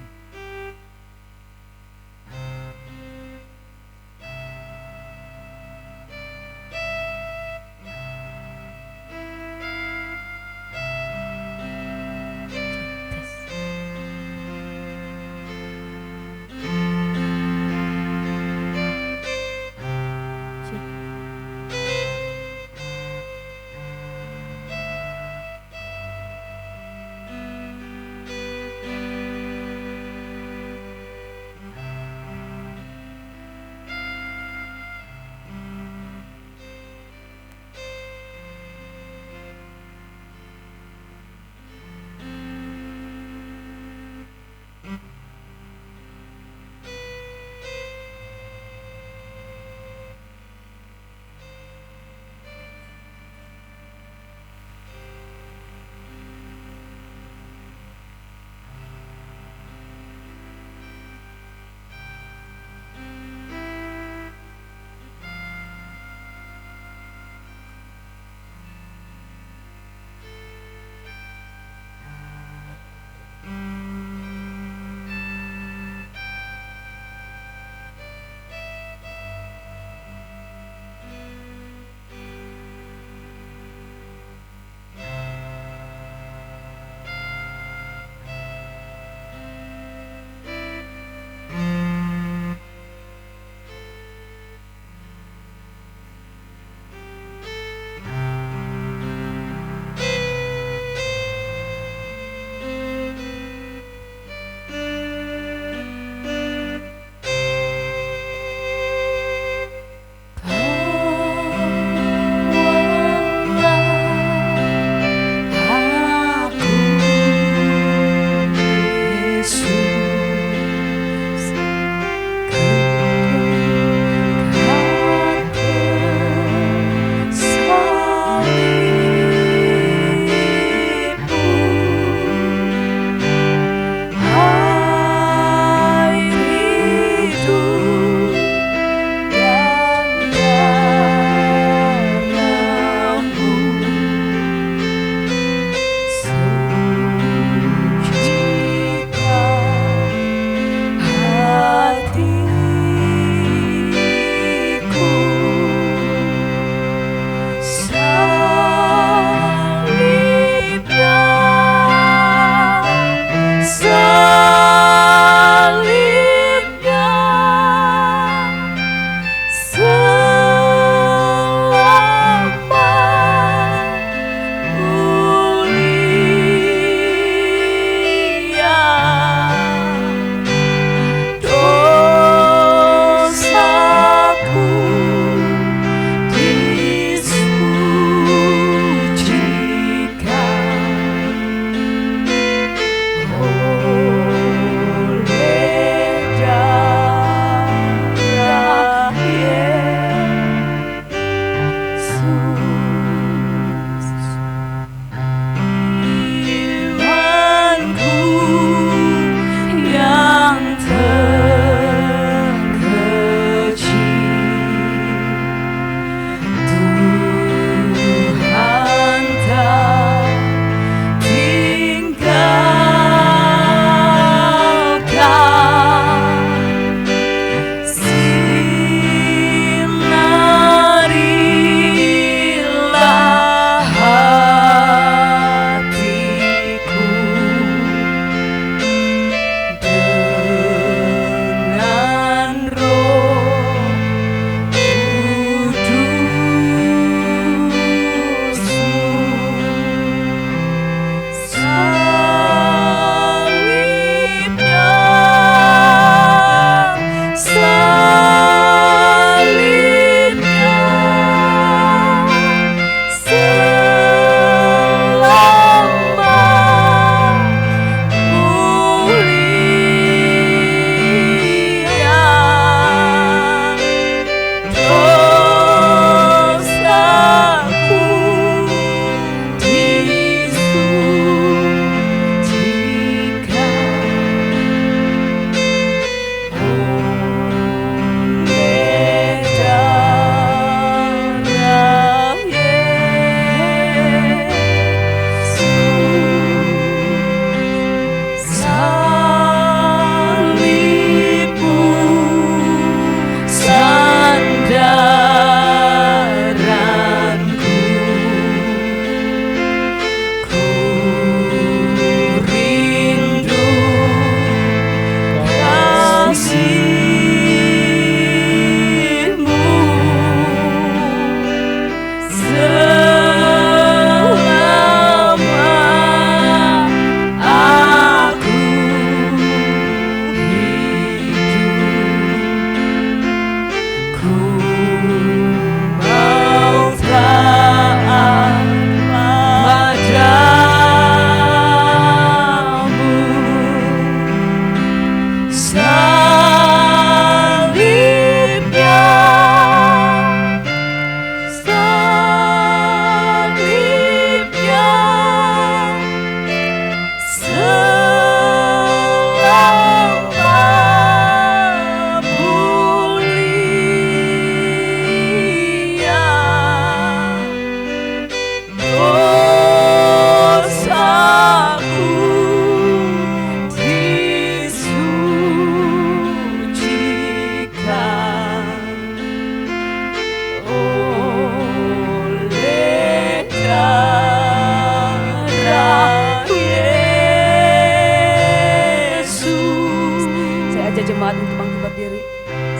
bangkit berdiri.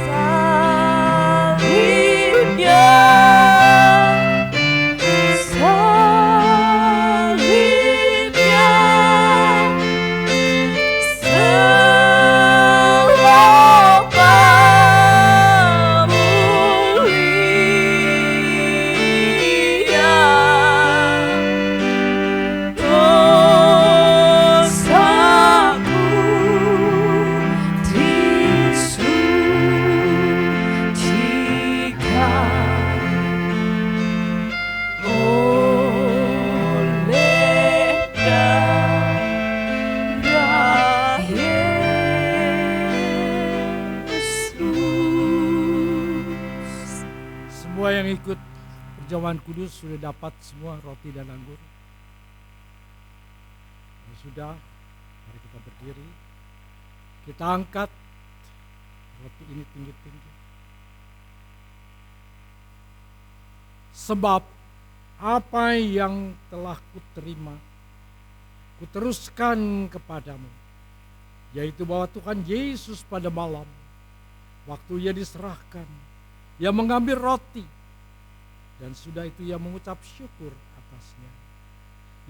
Salibnya, salibnya, selama mulia, dosaku disucikan oleh darah Yesus. Semua yang ikut perjamuan kudus sudah dapat semua roti dan anggur. Kalau sudah, mari kita berdiri. Kita angkat roti ini tinggi-tinggi. Sebab apa yang telah kuterima, kuteruskan kepadamu. Yaitu bahwa Tuhan Yesus pada malam, waktu ia diserahkan, ia mengambil roti. Dan sudah itu ia mengucap syukur atasnya.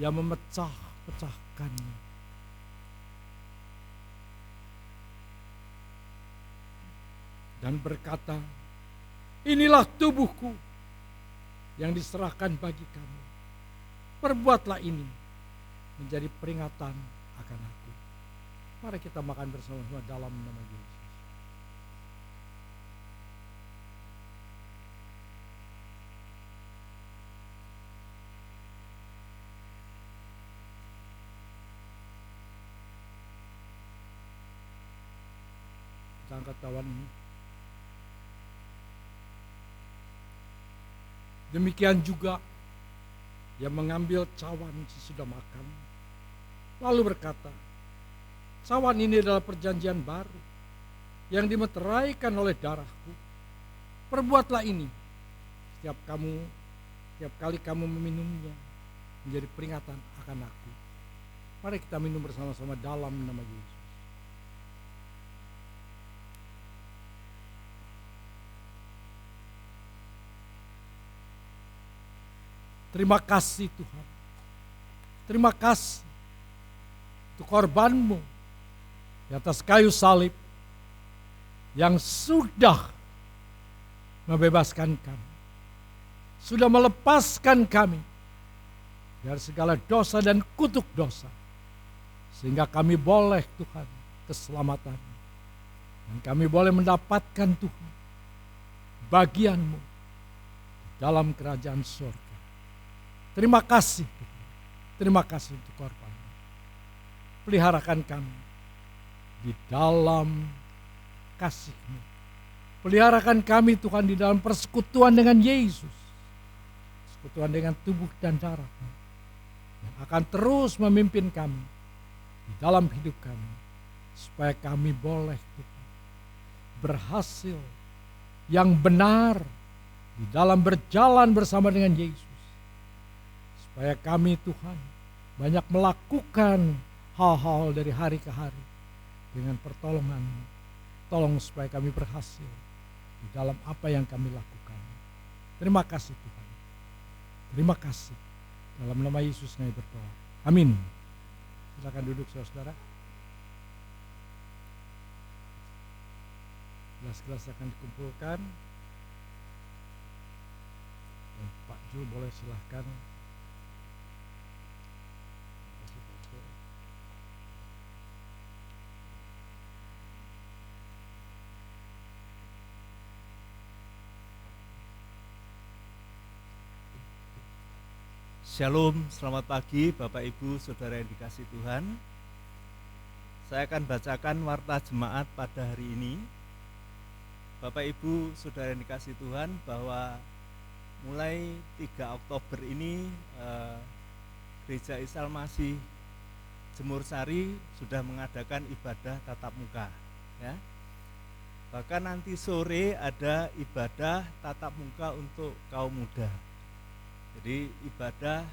Ia memecah-pecahkannya. Dan berkata, inilah tubuhku yang diserahkan bagi kamu. Perbuatlah ini menjadi peringatan akan aku. Mari kita makan bersama-sama dalam nama Yesus. Kita angkat cawan ini. Demikian juga ia mengambil cawan sesudah makan, lalu berkata, cawan ini adalah perjanjian baru yang dimeteraikan oleh darahku. Perbuatlah ini setiap kali kamu meminumnya menjadi peringatan akan aku. Mari kita minum bersama-sama dalam nama Yesus. Terima kasih Tuhan. Terima kasih untuk korbanmu di atas kayu salib yang sudah membebaskan kami. Sudah melepaskan kami dari segala dosa dan kutuk dosa. Sehingga kami boleh Tuhan keselamatan. Dan kami boleh mendapatkan Tuhan bagianmu dalam kerajaan surga. Terima kasih Tuhan. Terima kasih untuk korbanmu. Peliharakan kami di dalam kasih-Mu. Peliharakan kami Tuhan di dalam persekutuan dengan Yesus. Persekutuan dengan tubuh dan darah-Mu. Yang akan terus memimpin kami di dalam hidup kami. Supaya kami boleh Tuhan berhasil yang benar di dalam berjalan bersama dengan Yesus. Supaya kami Tuhan banyak melakukan hal-hal dari hari ke hari dengan pertolongan-Mu. Tolong supaya kami berhasil di dalam apa yang kami lakukan. Terima kasih Tuhan. Terima kasih. Dalam nama Yesus kami berdoa. Amin. Silakan duduk saudara. Gelas-gelas akan dikumpulkan. Dan Pak Jul boleh silahkan. Shalom, selamat pagi Bapak Ibu Saudara yang dikasihi Tuhan. Saya akan bacakan warta jemaat pada hari ini. Bapak Ibu Saudara yang dikasihi Tuhan, bahwa mulai 3 Oktober ini Gereja Isa Al-Masih Jemur Sari sudah mengadakan ibadah tatap muka, ya. Bahkan nanti sore ada ibadah tatap muka untuk kaum muda. Jadi ibadah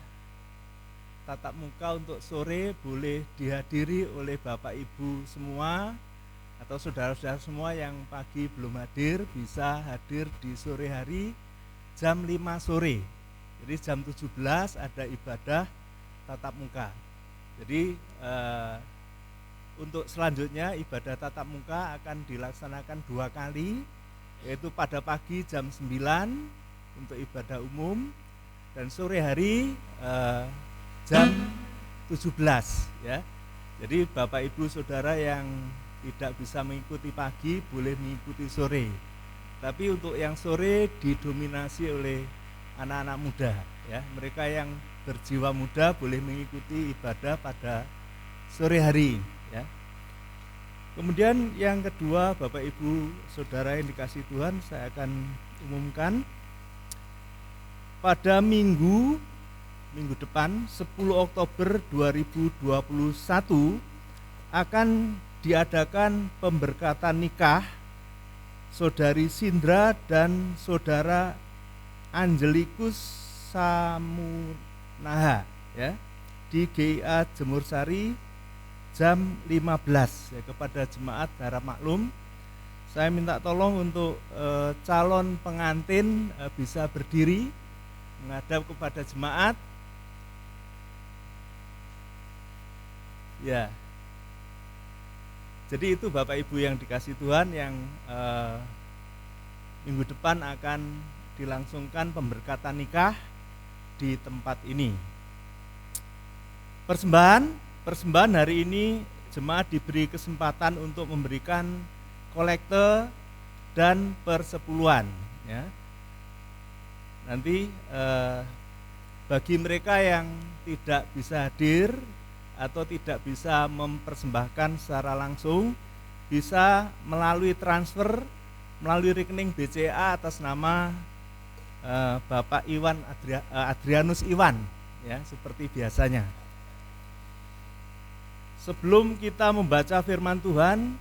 tatap muka untuk sore boleh dihadiri oleh Bapak Ibu semua atau saudara-saudara semua yang pagi belum hadir bisa hadir di sore hari jam 5 sore. Jadi jam 17 ada ibadah tatap muka. Jadi untuk selanjutnya ibadah tatap muka akan dilaksanakan 2 kali, yaitu pada pagi jam 9 untuk ibadah umum dan sore hari jam 17 ya. Jadi Bapak Ibu Saudara yang tidak bisa mengikuti pagi boleh mengikuti sore. Tapi untuk yang sore didominasi oleh anak-anak muda ya. Mereka yang berjiwa muda boleh mengikuti ibadah pada sore hari ya. Kemudian yang kedua, Bapak Ibu Saudara yang dikasihi Tuhan, saya akan umumkan pada minggu depan 10 Oktober 2021 akan diadakan pemberkatan nikah Saudari Sindra dan Saudara Angelikus Samunaha ya, di GIA Jemur Sari jam 15 ya, kepada jemaat harap maklum. Saya minta tolong untuk calon pengantin bisa berdiri menghadap kepada jemaat. Ya. Jadi itu Bapak Ibu yang dikasihi Tuhan yang minggu depan akan dilangsungkan pemberkatan nikah di tempat ini. Persembahan hari ini jemaat diberi kesempatan untuk memberikan kolekte dan persepuluhan ya. Nanti bagi mereka yang tidak bisa hadir atau tidak bisa mempersembahkan secara langsung, bisa melalui transfer melalui rekening BCA atas nama Bapak Adrianus Iwan ya, seperti biasanya. Sebelum kita membaca firman Tuhan,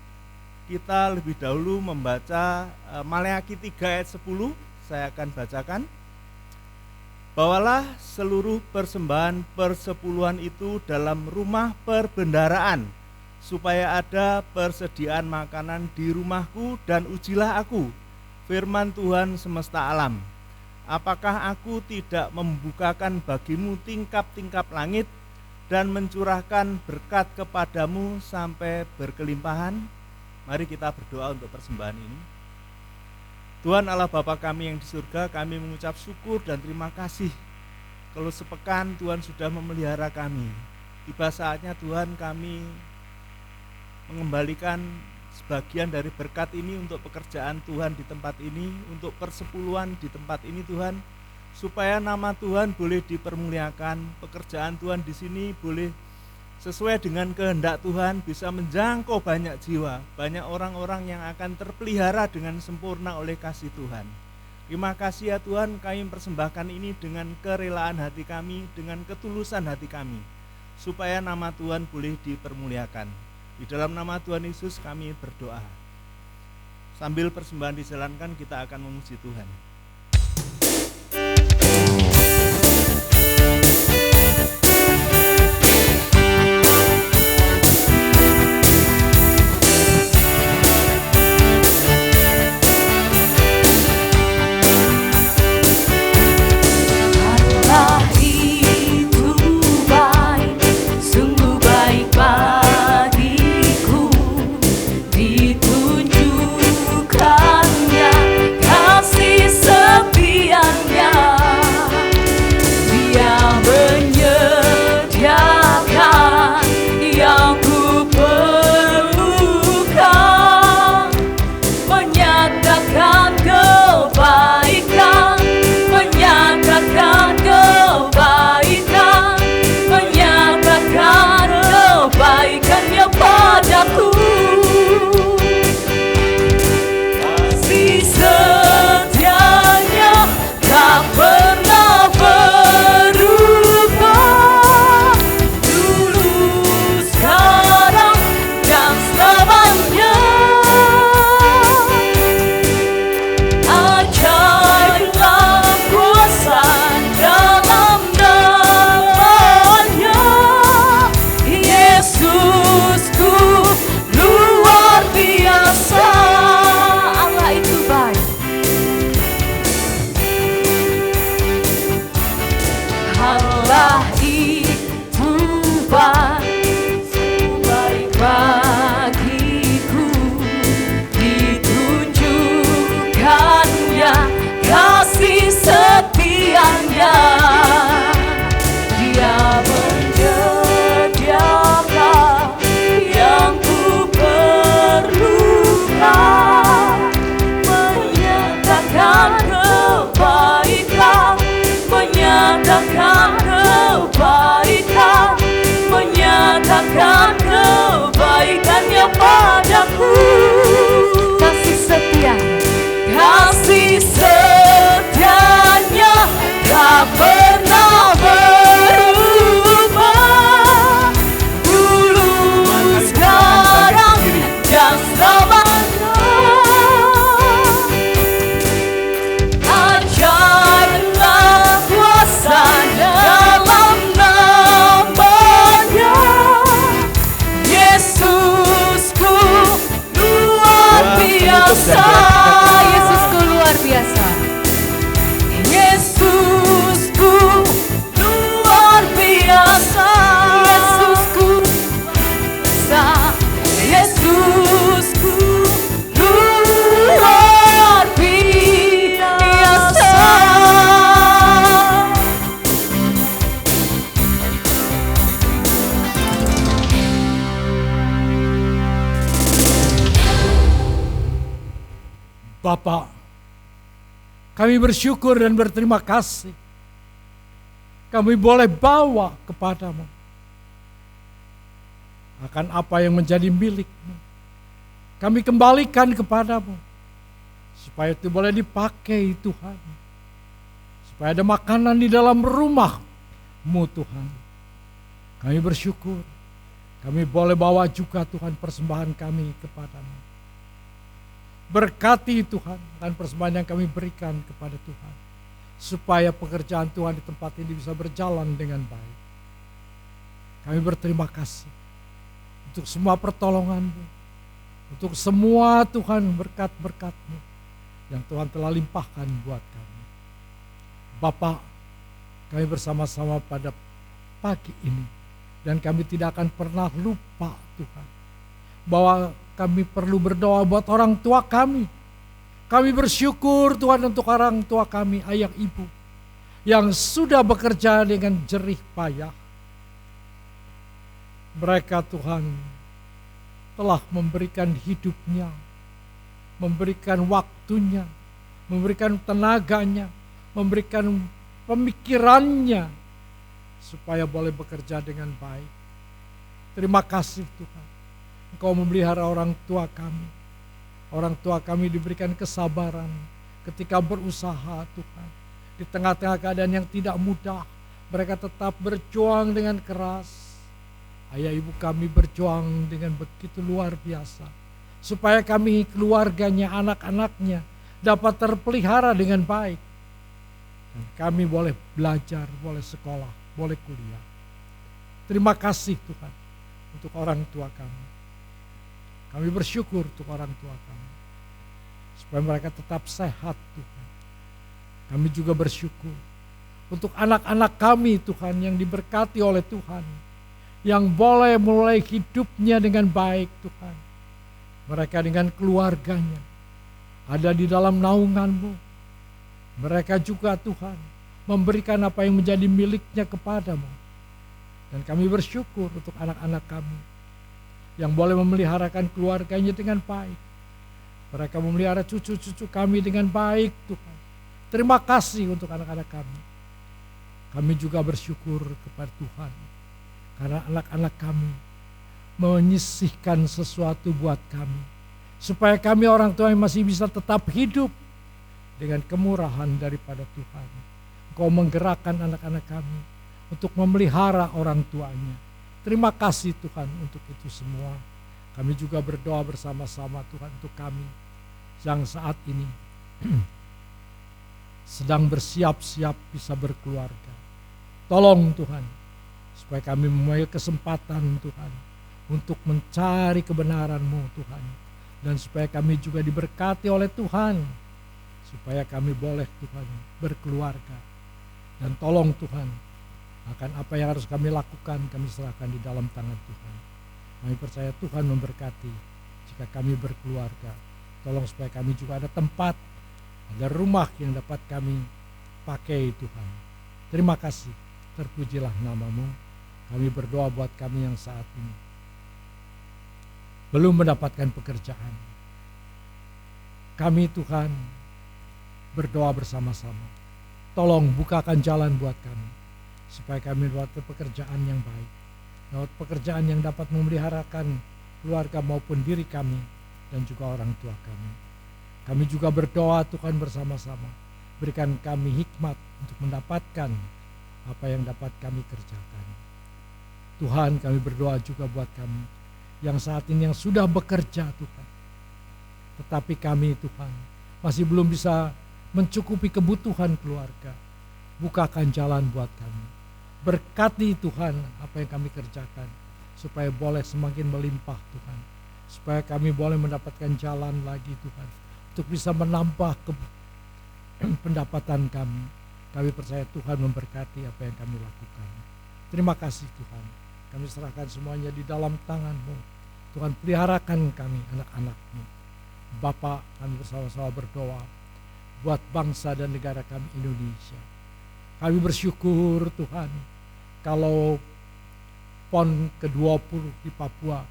kita lebih dahulu membaca Maleakhi 3 ayat 10. Saya akan bacakan. Bawalah seluruh persembahan persepuluhan itu dalam rumah perbendaharaan, supaya ada persediaan makanan di rumahku, dan ujilah aku, firman Tuhan semesta alam. Apakah aku tidak membukakan bagimu tingkap-tingkap langit dan mencurahkan berkat kepadamu sampai berkelimpahan? Mari kita berdoa untuk persembahan ini. Tuhan Allah Bapa kami yang di surga, kami mengucap syukur dan terima kasih kalau sepekan Tuhan sudah memelihara kami. Tiba saatnya Tuhan kami mengembalikan sebagian dari berkat ini untuk pekerjaan Tuhan di tempat ini, untuk persepuluhan di tempat ini Tuhan, supaya nama Tuhan boleh dipermuliakan, pekerjaan Tuhan di sini boleh sesuai dengan kehendak Tuhan, bisa menjangkau banyak jiwa, banyak orang-orang yang akan terpelihara dengan sempurna oleh kasih Tuhan. Terima kasih ya Tuhan, kami persembahkan ini dengan kerelaan hati kami, dengan ketulusan hati kami, supaya nama Tuhan boleh dipermuliakan. Di dalam nama Tuhan Yesus kami berdoa. Sambil persembahan dijalankan, kita akan memuji Tuhan. Ditunjukkannya kasih Bapa, kami bersyukur dan berterima kasih. Kami boleh bawa kepadamu akan apa yang menjadi milikmu. Kami kembalikan kepadamu supaya itu boleh dipakai Tuhan. Supaya ada makanan di dalam rumahmu Tuhan. Kami bersyukur. Kami boleh bawa juga Tuhan persembahan kami kepadamu. Berkati Tuhan dan persembahan yang kami berikan kepada Tuhan. Supaya pekerjaan Tuhan di tempat ini bisa berjalan dengan baik. Kami berterima kasih untuk semua pertolongan-Mu. Untuk semua Tuhan berkat-berkat-Mu yang Tuhan telah limpahkan buat kami. Bapa, kami bersama-sama pada pagi ini. Dan kami tidak akan pernah lupa Tuhan. Bahwa kami perlu berdoa buat orang tua kami. Kami bersyukur Tuhan untuk orang tua kami, ayah ibu. Yang sudah bekerja dengan jerih payah. Mereka Tuhan telah memberikan hidupnya. Memberikan waktunya. Memberikan tenaganya. Memberikan pemikirannya. Supaya boleh bekerja dengan baik. Terima kasih Tuhan. Engkau memelihara orang tua kami. Orang tua kami diberikan kesabaran ketika berusaha Tuhan. Di tengah-tengah keadaan yang tidak mudah, mereka tetap berjuang dengan keras. Ayah ibu kami berjuang dengan begitu luar biasa. Supaya kami keluarganya, anak-anaknya dapat terpelihara dengan baik. Dan kami boleh belajar, boleh sekolah, boleh kuliah. Terima kasih Tuhan untuk orang tua kami. Kami bersyukur untuk orang tua kami. Supaya mereka tetap sehat Tuhan. Kami juga bersyukur untuk anak-anak kami Tuhan yang diberkati oleh Tuhan. Yang boleh mulai hidupnya dengan baik Tuhan. Mereka dengan keluarganya. Ada di dalam naungan-Mu. Mereka juga Tuhan memberikan apa yang menjadi miliknya kepadamu. Dan kami bersyukur untuk anak-anak kami yang boleh memeliharakan keluarganya dengan baik. Mereka memelihara cucu-cucu kami dengan baik Tuhan. Terima kasih untuk anak-anak kami. Kami juga bersyukur kepada Tuhan. Karena anak-anak kami menyisihkan sesuatu buat kami. Supaya kami orang tua yang masih bisa tetap hidup dengan kemurahan daripada Tuhan. Engkau menggerakkan anak-anak kami untuk memelihara orang tuanya. Terima kasih Tuhan untuk itu semua. Kami juga berdoa bersama-sama Tuhan untuk kami yang saat ini sedang bersiap-siap bisa berkeluarga. Tolong Tuhan, supaya kami mempunyai kesempatan Tuhan untuk mencari kebenaran-Mu Tuhan. Dan supaya kami juga diberkati oleh Tuhan, supaya kami boleh Tuhan berkeluarga. Dan tolong Tuhan, akan apa yang harus kami lakukan, kami serahkan di dalam tangan Tuhan. Kami percaya Tuhan memberkati jika kami berkeluarga. Tolong supaya kami juga ada tempat, ada rumah yang dapat kami pakai Tuhan. Terima kasih, terpujilah nama-Mu. Kami berdoa buat kami yang saat ini belum mendapatkan pekerjaan. Kami Tuhan berdoa bersama-sama. Tolong bukakan jalan buat kami. Supaya kami dapat pekerjaan yang baik. Dapat pekerjaan yang dapat memeliharakan keluarga maupun diri kami dan juga orang tua kami. Kami juga berdoa Tuhan bersama-sama. Berikan kami hikmat untuk mendapatkan apa yang dapat kami kerjakan. Tuhan, kami berdoa juga buat kami yang saat ini yang sudah bekerja Tuhan. Tetapi kami Tuhan masih belum bisa mencukupi kebutuhan keluarga. Bukakan jalan buat kami. Berkati Tuhan apa yang kami kerjakan supaya boleh semakin melimpah Tuhan. Supaya kami boleh mendapatkan jalan lagi Tuhan untuk bisa menambah pendapatan kami. Kami percaya Tuhan memberkati apa yang kami lakukan. Terima kasih Tuhan. Kami serahkan semuanya di dalam tangan-Mu. Tuhan peliharakan kami anak-anak-Mu. Bapa, kami bersama-sama berdoa buat bangsa dan negara kami Indonesia. Kami bersyukur Tuhan kalau PON ke-20 di Papua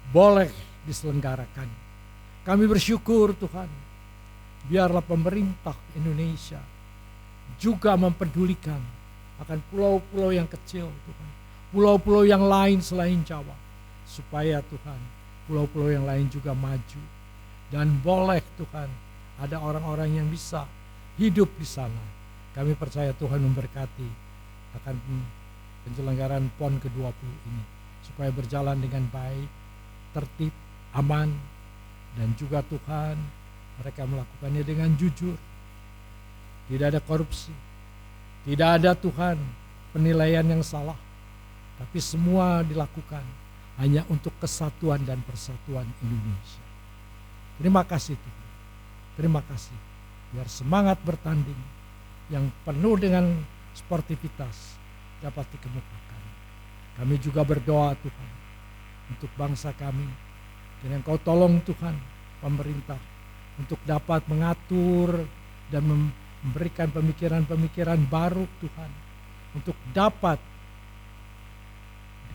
boleh diselenggarakan. Kami bersyukur Tuhan biarlah pemerintah Indonesia juga mempedulikan akan pulau-pulau yang kecil Tuhan, pulau-pulau yang lain selain Jawa, supaya Tuhan pulau-pulau yang lain juga maju. Dan boleh Tuhan ada orang-orang yang bisa hidup di sana. Kami percaya Tuhan memberkati akan penyelenggaraan PON ke-20 ini, supaya berjalan dengan baik, tertib, aman, dan juga Tuhan mereka melakukannya dengan jujur. Tidak ada korupsi, tidak ada Tuhan penilaian yang salah, tapi semua dilakukan hanya untuk kesatuan dan persatuan Indonesia. Terima kasih Tuhan, terima kasih. Biar semangat bertanding yang penuh dengan sportivitas dapat dikemukakan. Kami juga berdoa Tuhan untuk bangsa kami, dengan Kau tolong Tuhan pemerintah untuk dapat mengatur dan memberikan pemikiran-pemikiran baru Tuhan, untuk dapat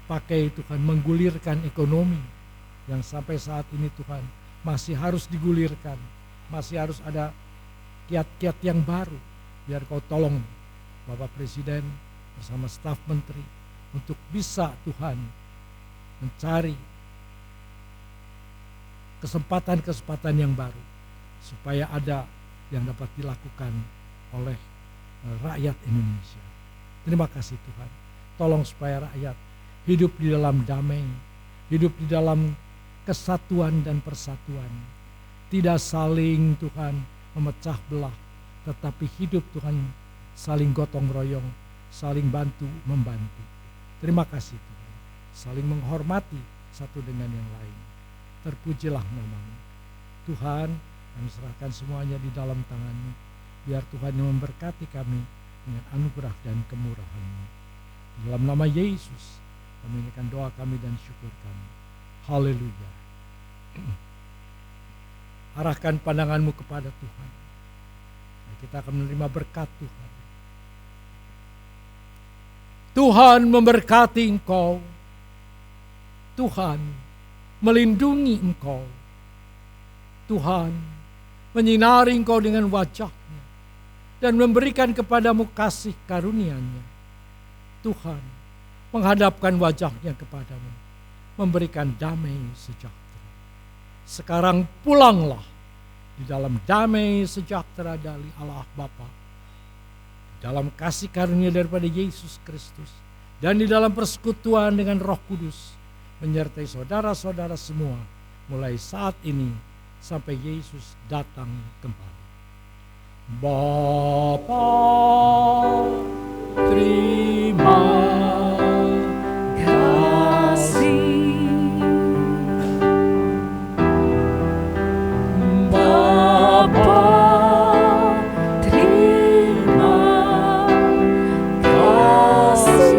dipakai Tuhan menggulirkan ekonomi yang sampai saat ini Tuhan masih harus digulirkan, masih harus ada kiat-kiat yang baru. Biar Kau tolong Bapak Presiden bersama staf menteri untuk bisa Tuhan mencari kesempatan-kesempatan yang baru, supaya ada yang dapat dilakukan oleh rakyat Indonesia. Terima kasih Tuhan, tolong supaya rakyat hidup di dalam damai, hidup di dalam kesatuan dan persatuan, tidak saling Tuhan memecah belah, tetapi hidup Tuhan saling gotong royong, saling bantu membantu. Terima kasih Tuhan, saling menghormati satu dengan yang lain. Terpujilah nama-Mu Tuhan. Kami serahkan semuanya di dalam tangan-Mu. Biar Tuhan yang memberkati kami dengan anugerah dan kemurahan-Mu. Dalam nama Yesus kami inikan doa kami dan syukur kami. Haleluya. Arahkan pandangan-Mu kepada Tuhan. Kita akan menerima berkat Tuhan. Tuhan memberkati engkau. Tuhan melindungi engkau. Tuhan menyinari engkau dengan wajah-Nya dan memberikan kepadamu kasih karunia-Nya. Tuhan menghadapkan wajah-Nya kepadamu, memberikan damai sejahtera. Sekarang pulanglah di dalam damai sejahtera dari Allah Bapa, dalam kasih karunia daripada Yesus Kristus, dan di dalam persekutuan dengan Roh Kudus, menyertai saudara-saudara semua, mulai saat ini sampai Yesus datang kembali. Bapa, terima kasih. Bapa, terima kasih.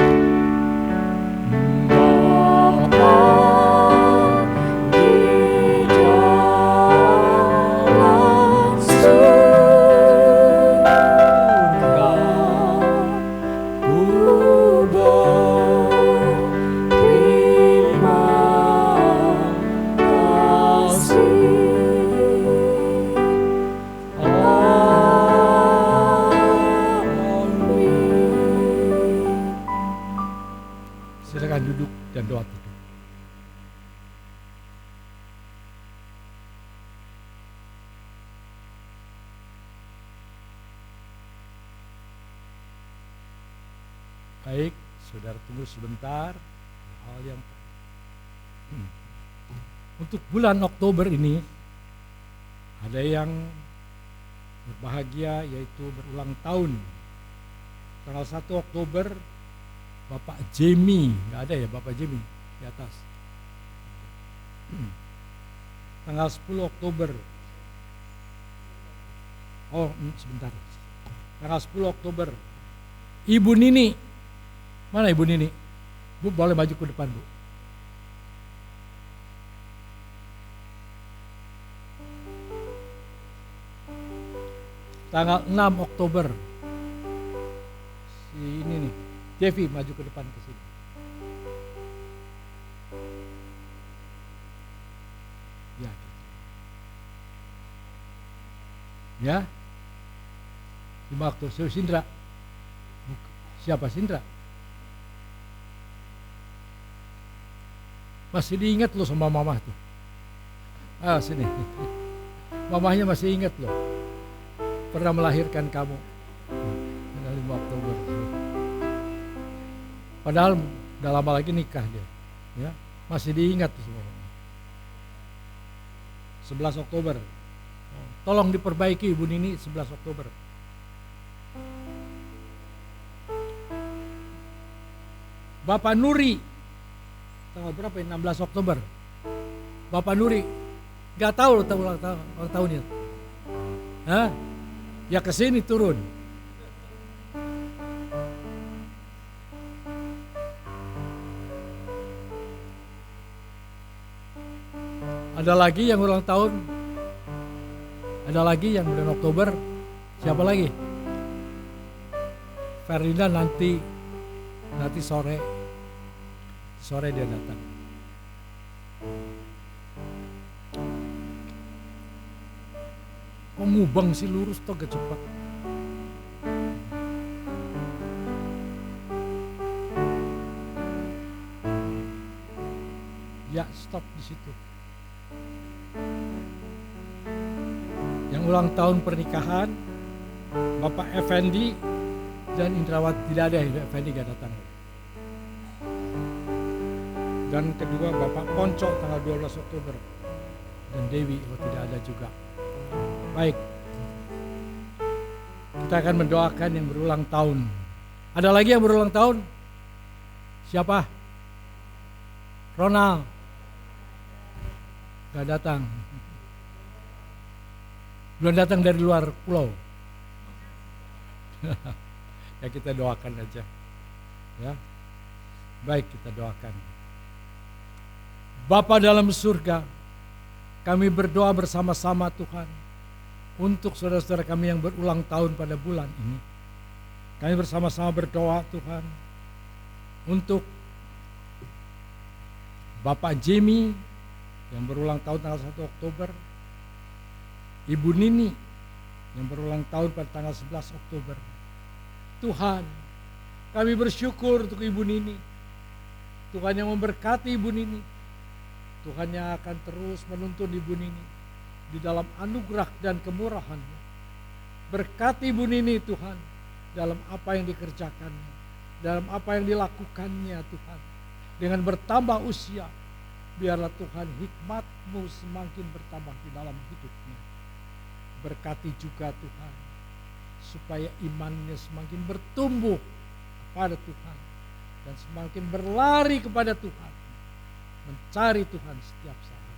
Bapa di dalam surga, ku berterima silakan duduk dan doa tutup. Baik, saudara tunggu sebentar. Hal yang untuk bulan Oktober ini ada yang berbahagia, yaitu berulang tahun. Tanggal 1 Oktober Bapak Jemi, nggak ada ya Bapak Jemi di atas. Tanggal 10 Oktober, sebentar. Tanggal 10 Oktober, Ibu Nini, mana Ibu Nini? Bu boleh maju ke depan Bu. Tanggal 6 Oktober, si ini nih, Devi maju ke depan ke sini. Ya, gitu. Ya, 5 Oktober. Sindra. Siapa Sindra? Masih diingat lo sama mamah tuh. Sini. Mamahnya masih ingat loh. Pernah melahirkan kamu. 5 Oktober. Padahal udah lama lagi nikah dia. Ya, masih diingat tuh semua. 11 Oktober. Tolong diperbaiki Ibu Nini 11 Oktober. Bapak Nuri. Tanggal berapa ini? 16 Oktober. Bapak Nuri. Gak tahu ulang tahunnya. Hah? Ya kesini turun. Ada lagi yang ulang tahun? Ada lagi yang bulan Oktober? Siapa lagi? Ferdinand nanti sore dia datang. Kok ngubang sih, lurus toh gak cepat. Ya, stop di situ. Yang ulang tahun pernikahan Bapak Effendi dan Indrawati, tidak ada. Effendi gak datang. Dan kedua Bapak Ponco tanggal 12 Oktober dan Dewi tidak ada juga. Baik, kita akan mendoakan yang berulang tahun. Ada lagi yang berulang tahun? Siapa? Ronald gak datang. Belum datang dari luar pulau. Ya kita doakan aja. Ya. Baik, kita doakan. Bapa dalam surga, kami berdoa bersama-sama Tuhan untuk saudara-saudara kami yang berulang tahun pada bulan ini. Kami bersama-sama berdoa Tuhan untuk Bapak Jamie yang berulang tahun tanggal 1 Oktober, Ibu Nini yang berulang tahun pada tanggal 11 Oktober. Tuhan, kami bersyukur untuk Ibu Nini. Tuhan yang memberkati Ibu Nini. Tuhan yang akan terus menuntun Ibu Nini di dalam anugerah dan kemurahan-Mu. Berkati Ibu Nini Tuhan dalam apa yang dikerjakannya, dalam apa yang dilakukannya Tuhan. Dengan bertambah usia, biarlah Tuhan hikmat-Mu semakin bertambah di dalam hidupnya. Berkati juga Tuhan, supaya imannya semakin bertumbuh kepada Tuhan dan semakin berlari kepada Tuhan, mencari Tuhan setiap saat.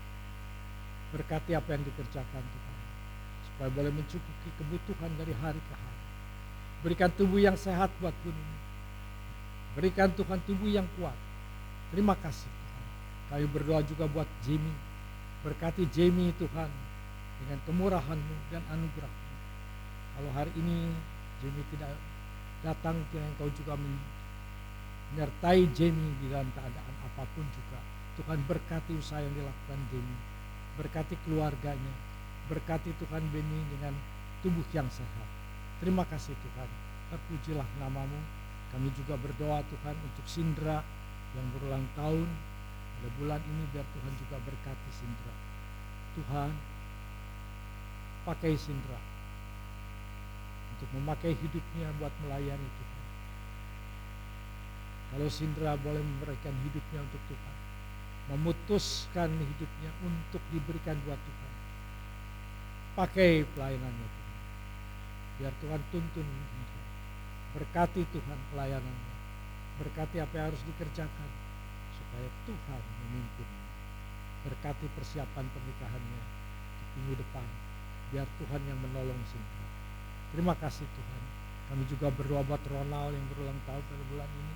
Berkati apa yang dikerjakan Tuhan, supaya boleh mencukupi kebutuhan dari hari ke hari. Berikan tubuh yang sehat buat Bunini. Berikan Tuhan tubuh yang kuat. Terima kasih Tuhan. Kami berdoa juga buat Jamie. Berkati Jamie Tuhan dengan kemurahan-Mu dan anugerah-Mu. Kalau hari ini Jamie tidak datang, kiranya Engkau juga menyertai Jamie di dalam keadaan apapun juga. Tuhan berkati usaha yang dilakukan Jamie. Berkati keluarganya. Berkati Tuhan Beni dengan tubuh yang sehat. Terima kasih Tuhan. Terpujilah nama-Mu. Kami juga berdoa Tuhan untuk Sindra yang berulang tahun pada bulan ini, biar Tuhan juga berkati Sindra. Tuhan, pakai Sindra untuk memakai hidupnya buat melayani Tuhan. Kalau Sindra boleh memberikan hidupnya untuk Tuhan, memutuskan hidupnya untuk diberikan buat Tuhan, pakai pelayanannya Tuhan. Biar Tuhan tuntun Sindra. Berkati Tuhan pelayanannya. Berkati apa yang harus dikerjakan supaya Tuhan memimpinnya. Berkati persiapan pernikahannya di minggu depan. Biar Tuhan yang menolong Sindra. Terima kasih Tuhan. Kami juga berdoa buat Ronald yang berulang tahun pada bulan ini.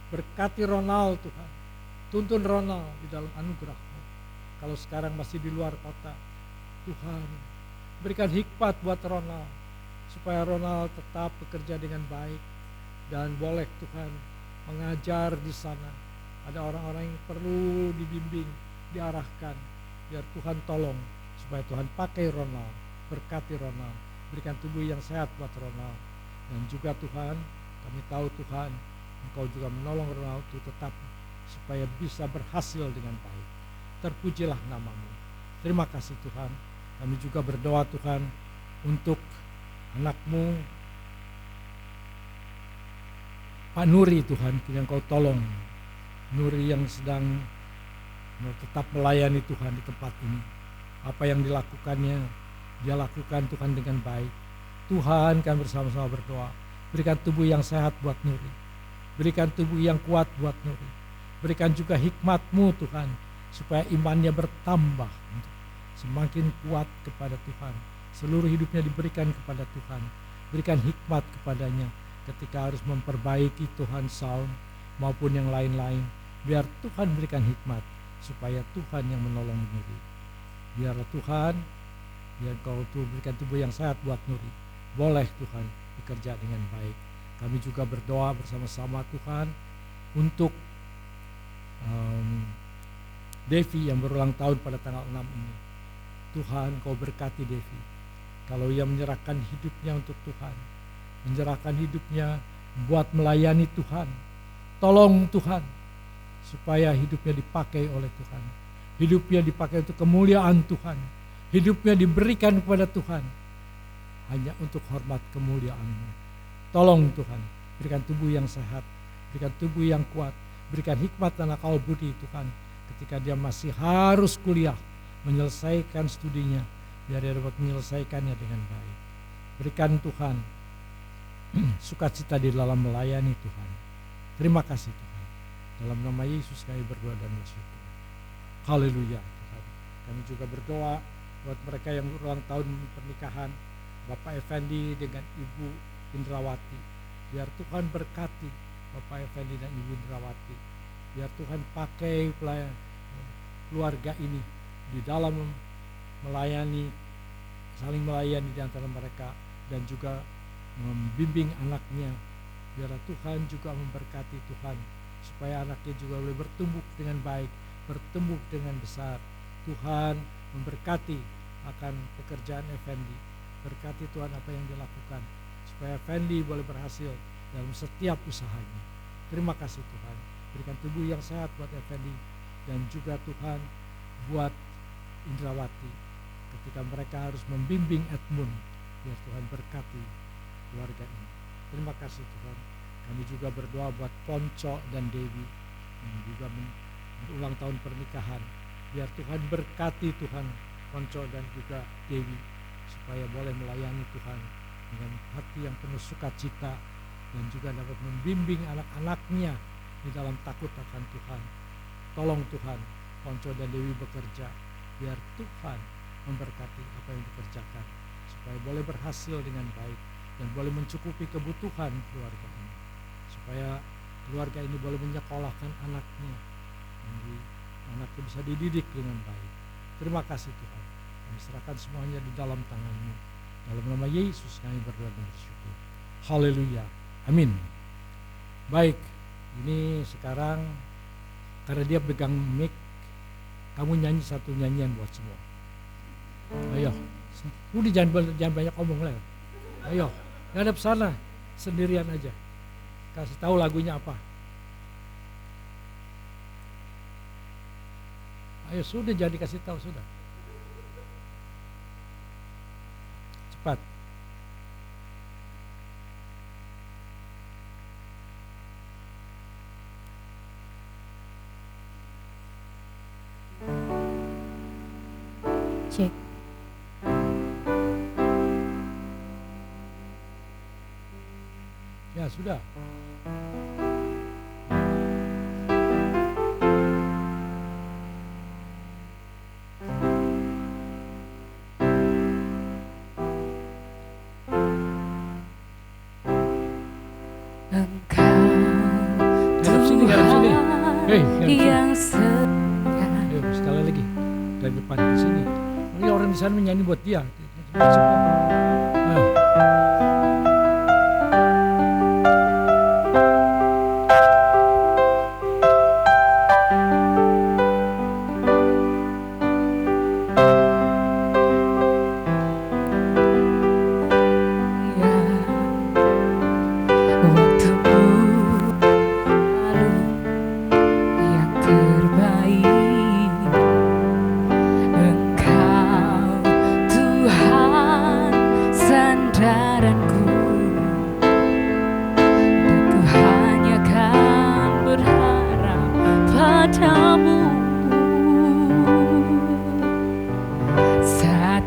Berkati Ronald Tuhan. Tuntun Ronald di dalam anugerah-Mu. Kalau sekarang masih di luar kota, Tuhan berikan hikmat buat Ronald, supaya Ronald tetap bekerja dengan baik dan boleh Tuhan mengajar di sana. Ada orang-orang yang perlu dibimbing, diarahkan, biar Tuhan tolong supaya Tuhan pakai Ronald, berkati Ronald berikan tubuh yang sehat buat Ronald. Dan juga Tuhan, kami tahu Tuhan, Engkau juga menolong Ronald itu tetap supaya bisa berhasil dengan baik. Terpujilah nama-Mu. Terima kasih Tuhan. Kami juga berdoa Tuhan untuk anak-Mu Pak Nuri Tuhan, yang Kau tolong Nuri yang sedang tetap melayani Tuhan di tempat ini. Apa yang dilakukannya, dia lakukan Tuhan dengan baik. Tuhan, kami bersama-sama berdoa, berikan tubuh yang sehat buat Nuri, berikan tubuh yang kuat buat Nuri, berikan juga hikmat-Mu Tuhan, supaya imannya bertambah, semakin kuat kepada Tuhan. Seluruh hidupnya diberikan kepada Tuhan, berikan hikmat kepadanya ketika harus memperbaiki Tuhan sound maupun yang lain-lain. Biar Tuhan berikan hikmat supaya Tuhan yang menolong Nuri. Biarlah Tuhan, biar Kau berikan tubuh yang sehat buat Nuri. Boleh Tuhan bekerja dengan baik. Kami juga berdoa bersama-sama Tuhan untuk Devi yang berulang tahun pada tanggal 6 ini. Tuhan, Kau berkati Devi. Kalau ia menyerahkan hidupnya untuk Tuhan, menyerahkan hidupnya buat melayani Tuhan, tolong Tuhan supaya hidupnya dipakai oleh Tuhan, hidupnya dipakai untuk kemuliaan Tuhan, hidupnya diberikan kepada Tuhan hanya untuk hormat kemuliaan-Mu. Tolong Tuhan, berikan tubuh yang sehat, berikan tubuh yang kuat, berikan hikmat dan akal budi Tuhan ketika dia masih harus kuliah, menyelesaikan studinya, biar dia dapat menyelesaikannya dengan baik. Berikan Tuhan sukacita di dalam melayani Tuhan. Terima kasih Tuhan. Dalam nama Yesus kami berdoa dan bersyukur. Haleluya Tuhan. Kami juga berdoa buat mereka yang ulang tahun pernikahan, Bapak Effendi dengan Ibu Indrawati. Biar Tuhan berkati Bapak Effendi dan Ibu Indrawati. Biar Tuhan pakai keluarga ini di dalam melayani, saling melayani di antara mereka, dan juga membimbing anaknya. Biarlah Tuhan juga memberkati Tuhan, supaya anaknya juga boleh bertumbuh dengan baik, bertumbuh dengan besar. Tuhan memberkati akan pekerjaan Effendi. Berkati Tuhan apa yang dilakukan, supaya Effendi boleh berhasil dalam setiap usahanya. Terima kasih Tuhan. Berikan tubuh yang sehat buat Effendi, dan juga Tuhan buat Indrawati ketika mereka harus membimbing Edmund. Biar Tuhan berkati keluarga ini. Terima kasih Tuhan. Kami juga berdoa buat Ponco dan Dewi yang juga berulang tahun pernikahan. Biar Tuhan berkati Tuhan Ponco dan juga Dewi, supaya boleh melayani Tuhan dengan hati yang penuh sukacita, dan juga dapat membimbing anak-anaknya di dalam takut akan Tuhan. Tolong Tuhan Ponco dan Dewi bekerja, biar Tuhan memberkati apa yang dikerjakan, supaya boleh berhasil dengan baik dan boleh mencukupi kebutuhan keluarga ini, supaya keluarga ini boleh menyekolahkan anaknya, anaknya bisa dididik dengan baik. Terima kasih Tuhan. Kami serahkan semuanya di dalam tangan-Mu. Dalam nama Yesus kami berdoa dan bersyukur. Haleluya. Amin. Baik, ini sekarang karena dia pegang mic, kamu nyanyi satu nyanyian buat semua. Ayo, udah jangan banyak omong lah. Ayo, ngadap sana sendirian aja. Kasih tahu lagunya apa. Ayo, sudah jadi kasih tahu sudah. Cepat. Cek. Ya sudah. Ngadap sini, ngadap sini. Hei, ngadap sini. Yang setia. Ayo sekali lagi dari depan ke sini. Ini orang di sana menyanyi buat dia. Nah.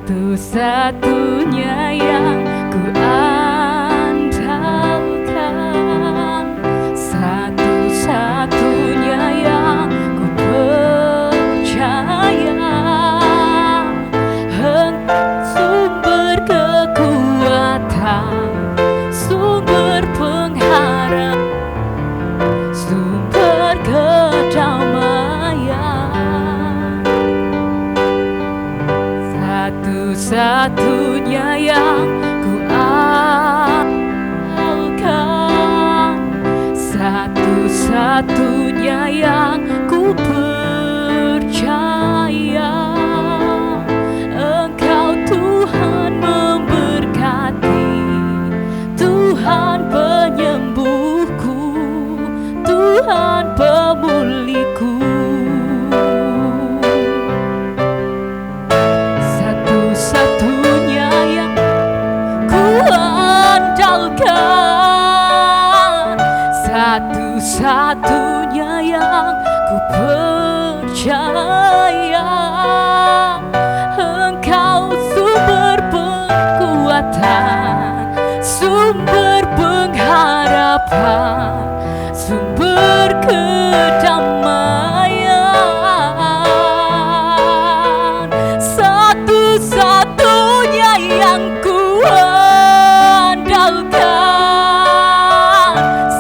satu-satunya yang ku andalkan, satu-satunya yang ku percaya. Engkau sumber kekuatan, sumber pengharapan, sumber kedamaian, satu-satunya yang ku andalkan, satu-satunya yang ku percaya. Engkau Tuhan memberkati, Tuhan penyembuhku, Tuhan pemulihku. Satu-satunya yang ku andalkan, satu-satunya yang ku percaya. Engkau sumber kekuatan, sumber pengharapan, sumber kedamaian, satu-satunya yang ku andalkan,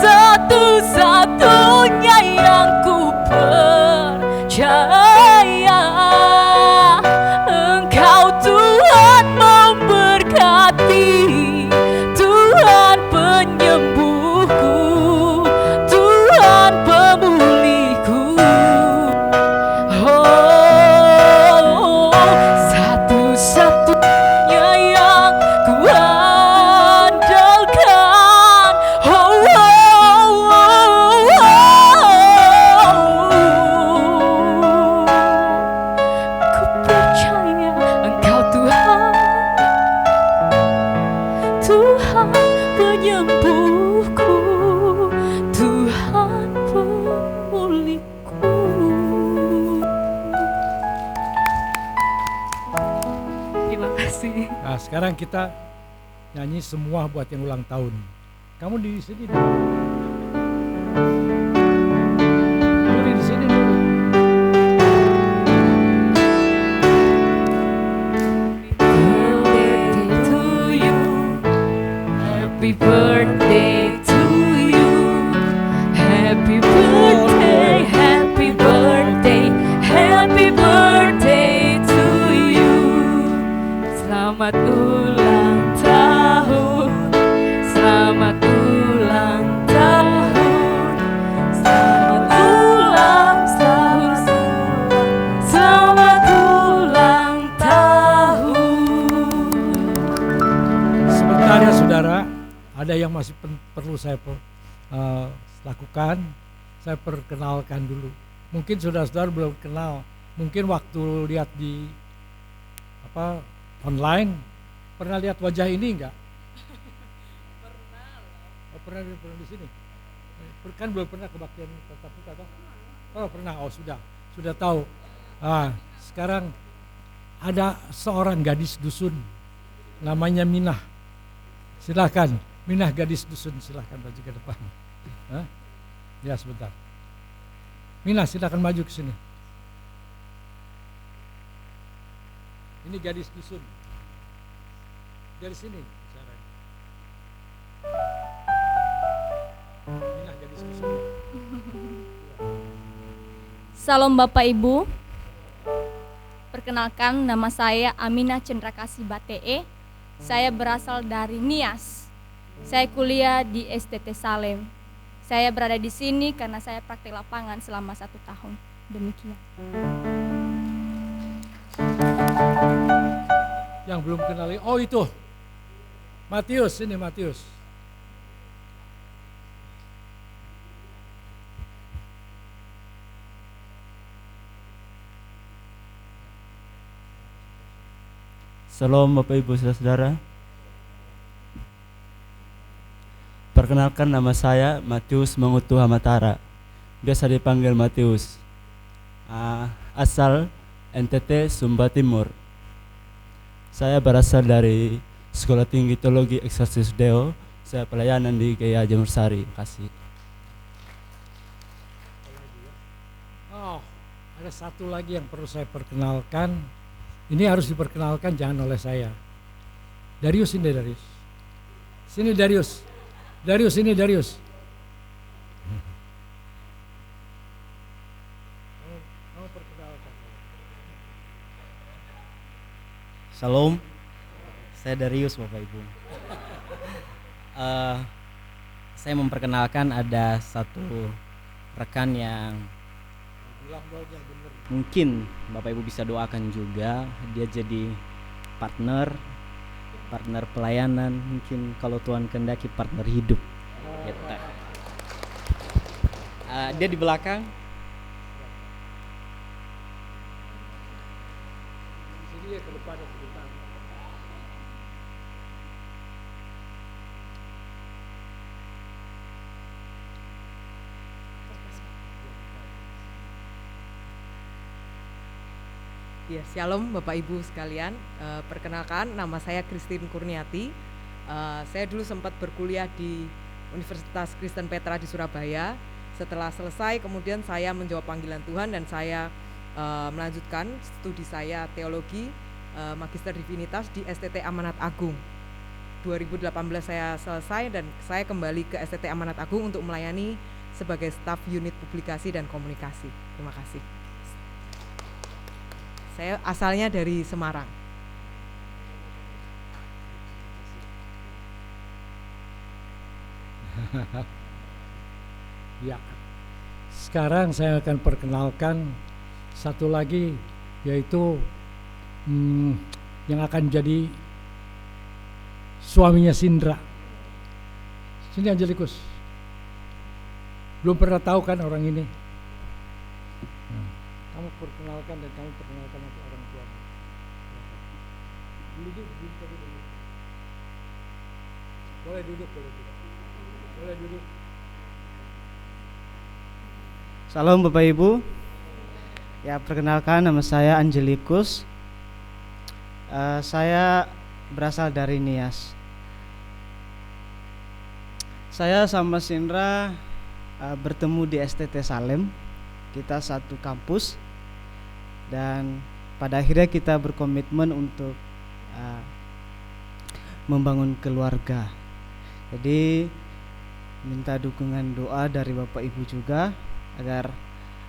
satu-satunya yang ku percaya. Engkau Tuhan memberkati, Tuhan penyembuhku, Tuhan pemulihku. Oh, satu-satunya yang ku andalkan. Oh, ku percaya Engkau Tuhan, Tuhan penyembuhku, Tuhan pemulihku. Terima kasih. Nah, sekarang kita nyanyi semua buat yang ulang tahun. Kamu di sini dulu. Dulu di sini dulu. Happy birthday to you, happy birthday, happy birthday, happy birthday to you. Selamat ulang tahun, selamat ulang tahun, selamat ulang tahun, selamat ulang tahun. Sebentar ya saudara, ada yang masih perlu saya lakukan. Saya perkenalkan dulu. Mungkin saudara-saudara belum kenal. Mungkin waktu lihat di online, pernah lihat wajah ini enggak? Pernah di sini. Kan belum pernah kebaktian tatap muka toh? Oh pernah, oh sudah tahu. Sekarang ada seorang gadis dusun namanya Minah. Silahkan, Minah gadis dusun, silahkan maju ke depan. Ya sebentar. Minah silahkan maju ke sini. Ini gadis dusun. Dari sini bicara. Minah gadis dusun. Salam Bapak Ibu. Perkenalkan, nama saya Aminah Cendrakasih Batee. Saya berasal dari Nias. Saya kuliah di STT Salem. Saya berada di sini karena saya praktik lapangan selama 1 tahun. Demikian. Yang belum kenali, oh itu Matius, ini Matius. Salam Bapak Ibu Saudara-saudara. Perkenalkan, nama saya Matius Mengutu Hamatara. Biasa dipanggil Matius. Asal NTT Sumba Timur. Saya berasal dari Sekolah Tinggi Teologi Excelsius Deo. Saya pelayanan di GEA Jamur Sari. Terima kasih. Oh, ada satu lagi yang perlu saya perkenalkan. Ini harus diperkenalkan, jangan oleh saya. Darius, ini Darius. Sini Darius. Darius, ini Darius. Mau perkenalkan. Shalom, saya Darius Bapak Ibu. Saya memperkenalkan ada satu rekan yang mungkin Bapak Ibu bisa doakan juga. Dia jadi partner pelayanan, mungkin kalau Tuhan kehendaki partner hidup. Gitu. Dia di belakang. Sini ya ke depan sebentar. Ya, shalom Bapak Ibu sekalian. Perkenalkan, nama saya Christine Kurniati. Saya dulu sempat berkuliah di Universitas Kristen Petra di Surabaya. Setelah selesai, kemudian saya menjawab panggilan Tuhan dan saya melanjutkan studi saya teologi Magister Divinitas di STT Amanat Agung. 2018 saya selesai dan saya kembali ke STT Amanat Agung untuk melayani sebagai staf unit publikasi dan komunikasi. Terima kasih. Saya asalnya dari Semarang. Ya, sekarang saya akan perkenalkan satu lagi, yaitu yang akan jadi suaminya Sindra. Sini Angelikus. Belum pernah tahu kan orang ini? Kamu perkenalkan dan kamu perkenalkan nanti orang tua. Duduk. Boleh duduk. Boleh duduk. Salam Bapak Ibu. Ya, perkenalkan nama saya Angelikus. Saya berasal dari Nias. Saya sama Sindra bertemu di STT Salem. Kita satu kampus dan pada akhirnya kita berkomitmen untuk membangun keluarga. Jadi minta dukungan doa dari Bapak Ibu juga agar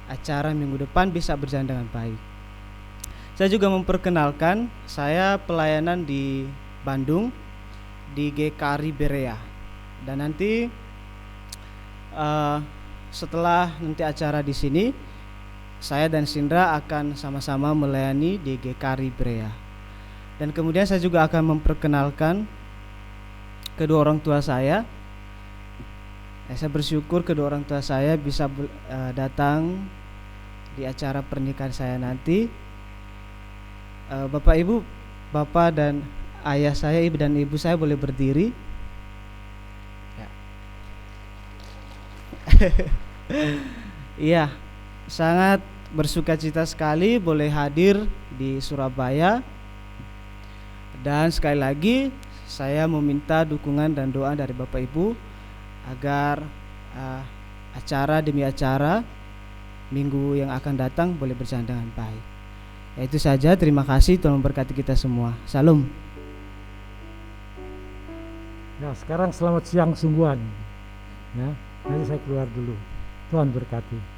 acara minggu depan bisa berjalan dengan baik. Saya juga memperkenalkan, saya pelayanan di Bandung di GKRI Berea dan nanti setelah nanti acara di sini, saya dan Sindra akan sama-sama melayani di GKRI Berea. Dan kemudian saya juga akan memperkenalkan kedua orang tua saya. Saya bersyukur kedua orang tua saya bisa datang di acara pernikahan saya nanti. Bapak Ibu, Bapak dan ayah saya, ibu dan ibu saya boleh berdiri. Ya. Iya, sangat bersukacita sekali boleh hadir di Surabaya. Dan sekali lagi saya meminta dukungan dan doa dari Bapak Ibu agar acara demi acara minggu yang akan datang boleh berjalan dengan baik. Ya, itu saja, terima kasih, Tuhan memberkati kita semua. Salam. Nah, sekarang selamat siang sungguhan. Ya, nanti saya keluar dulu. Tuhan berkati.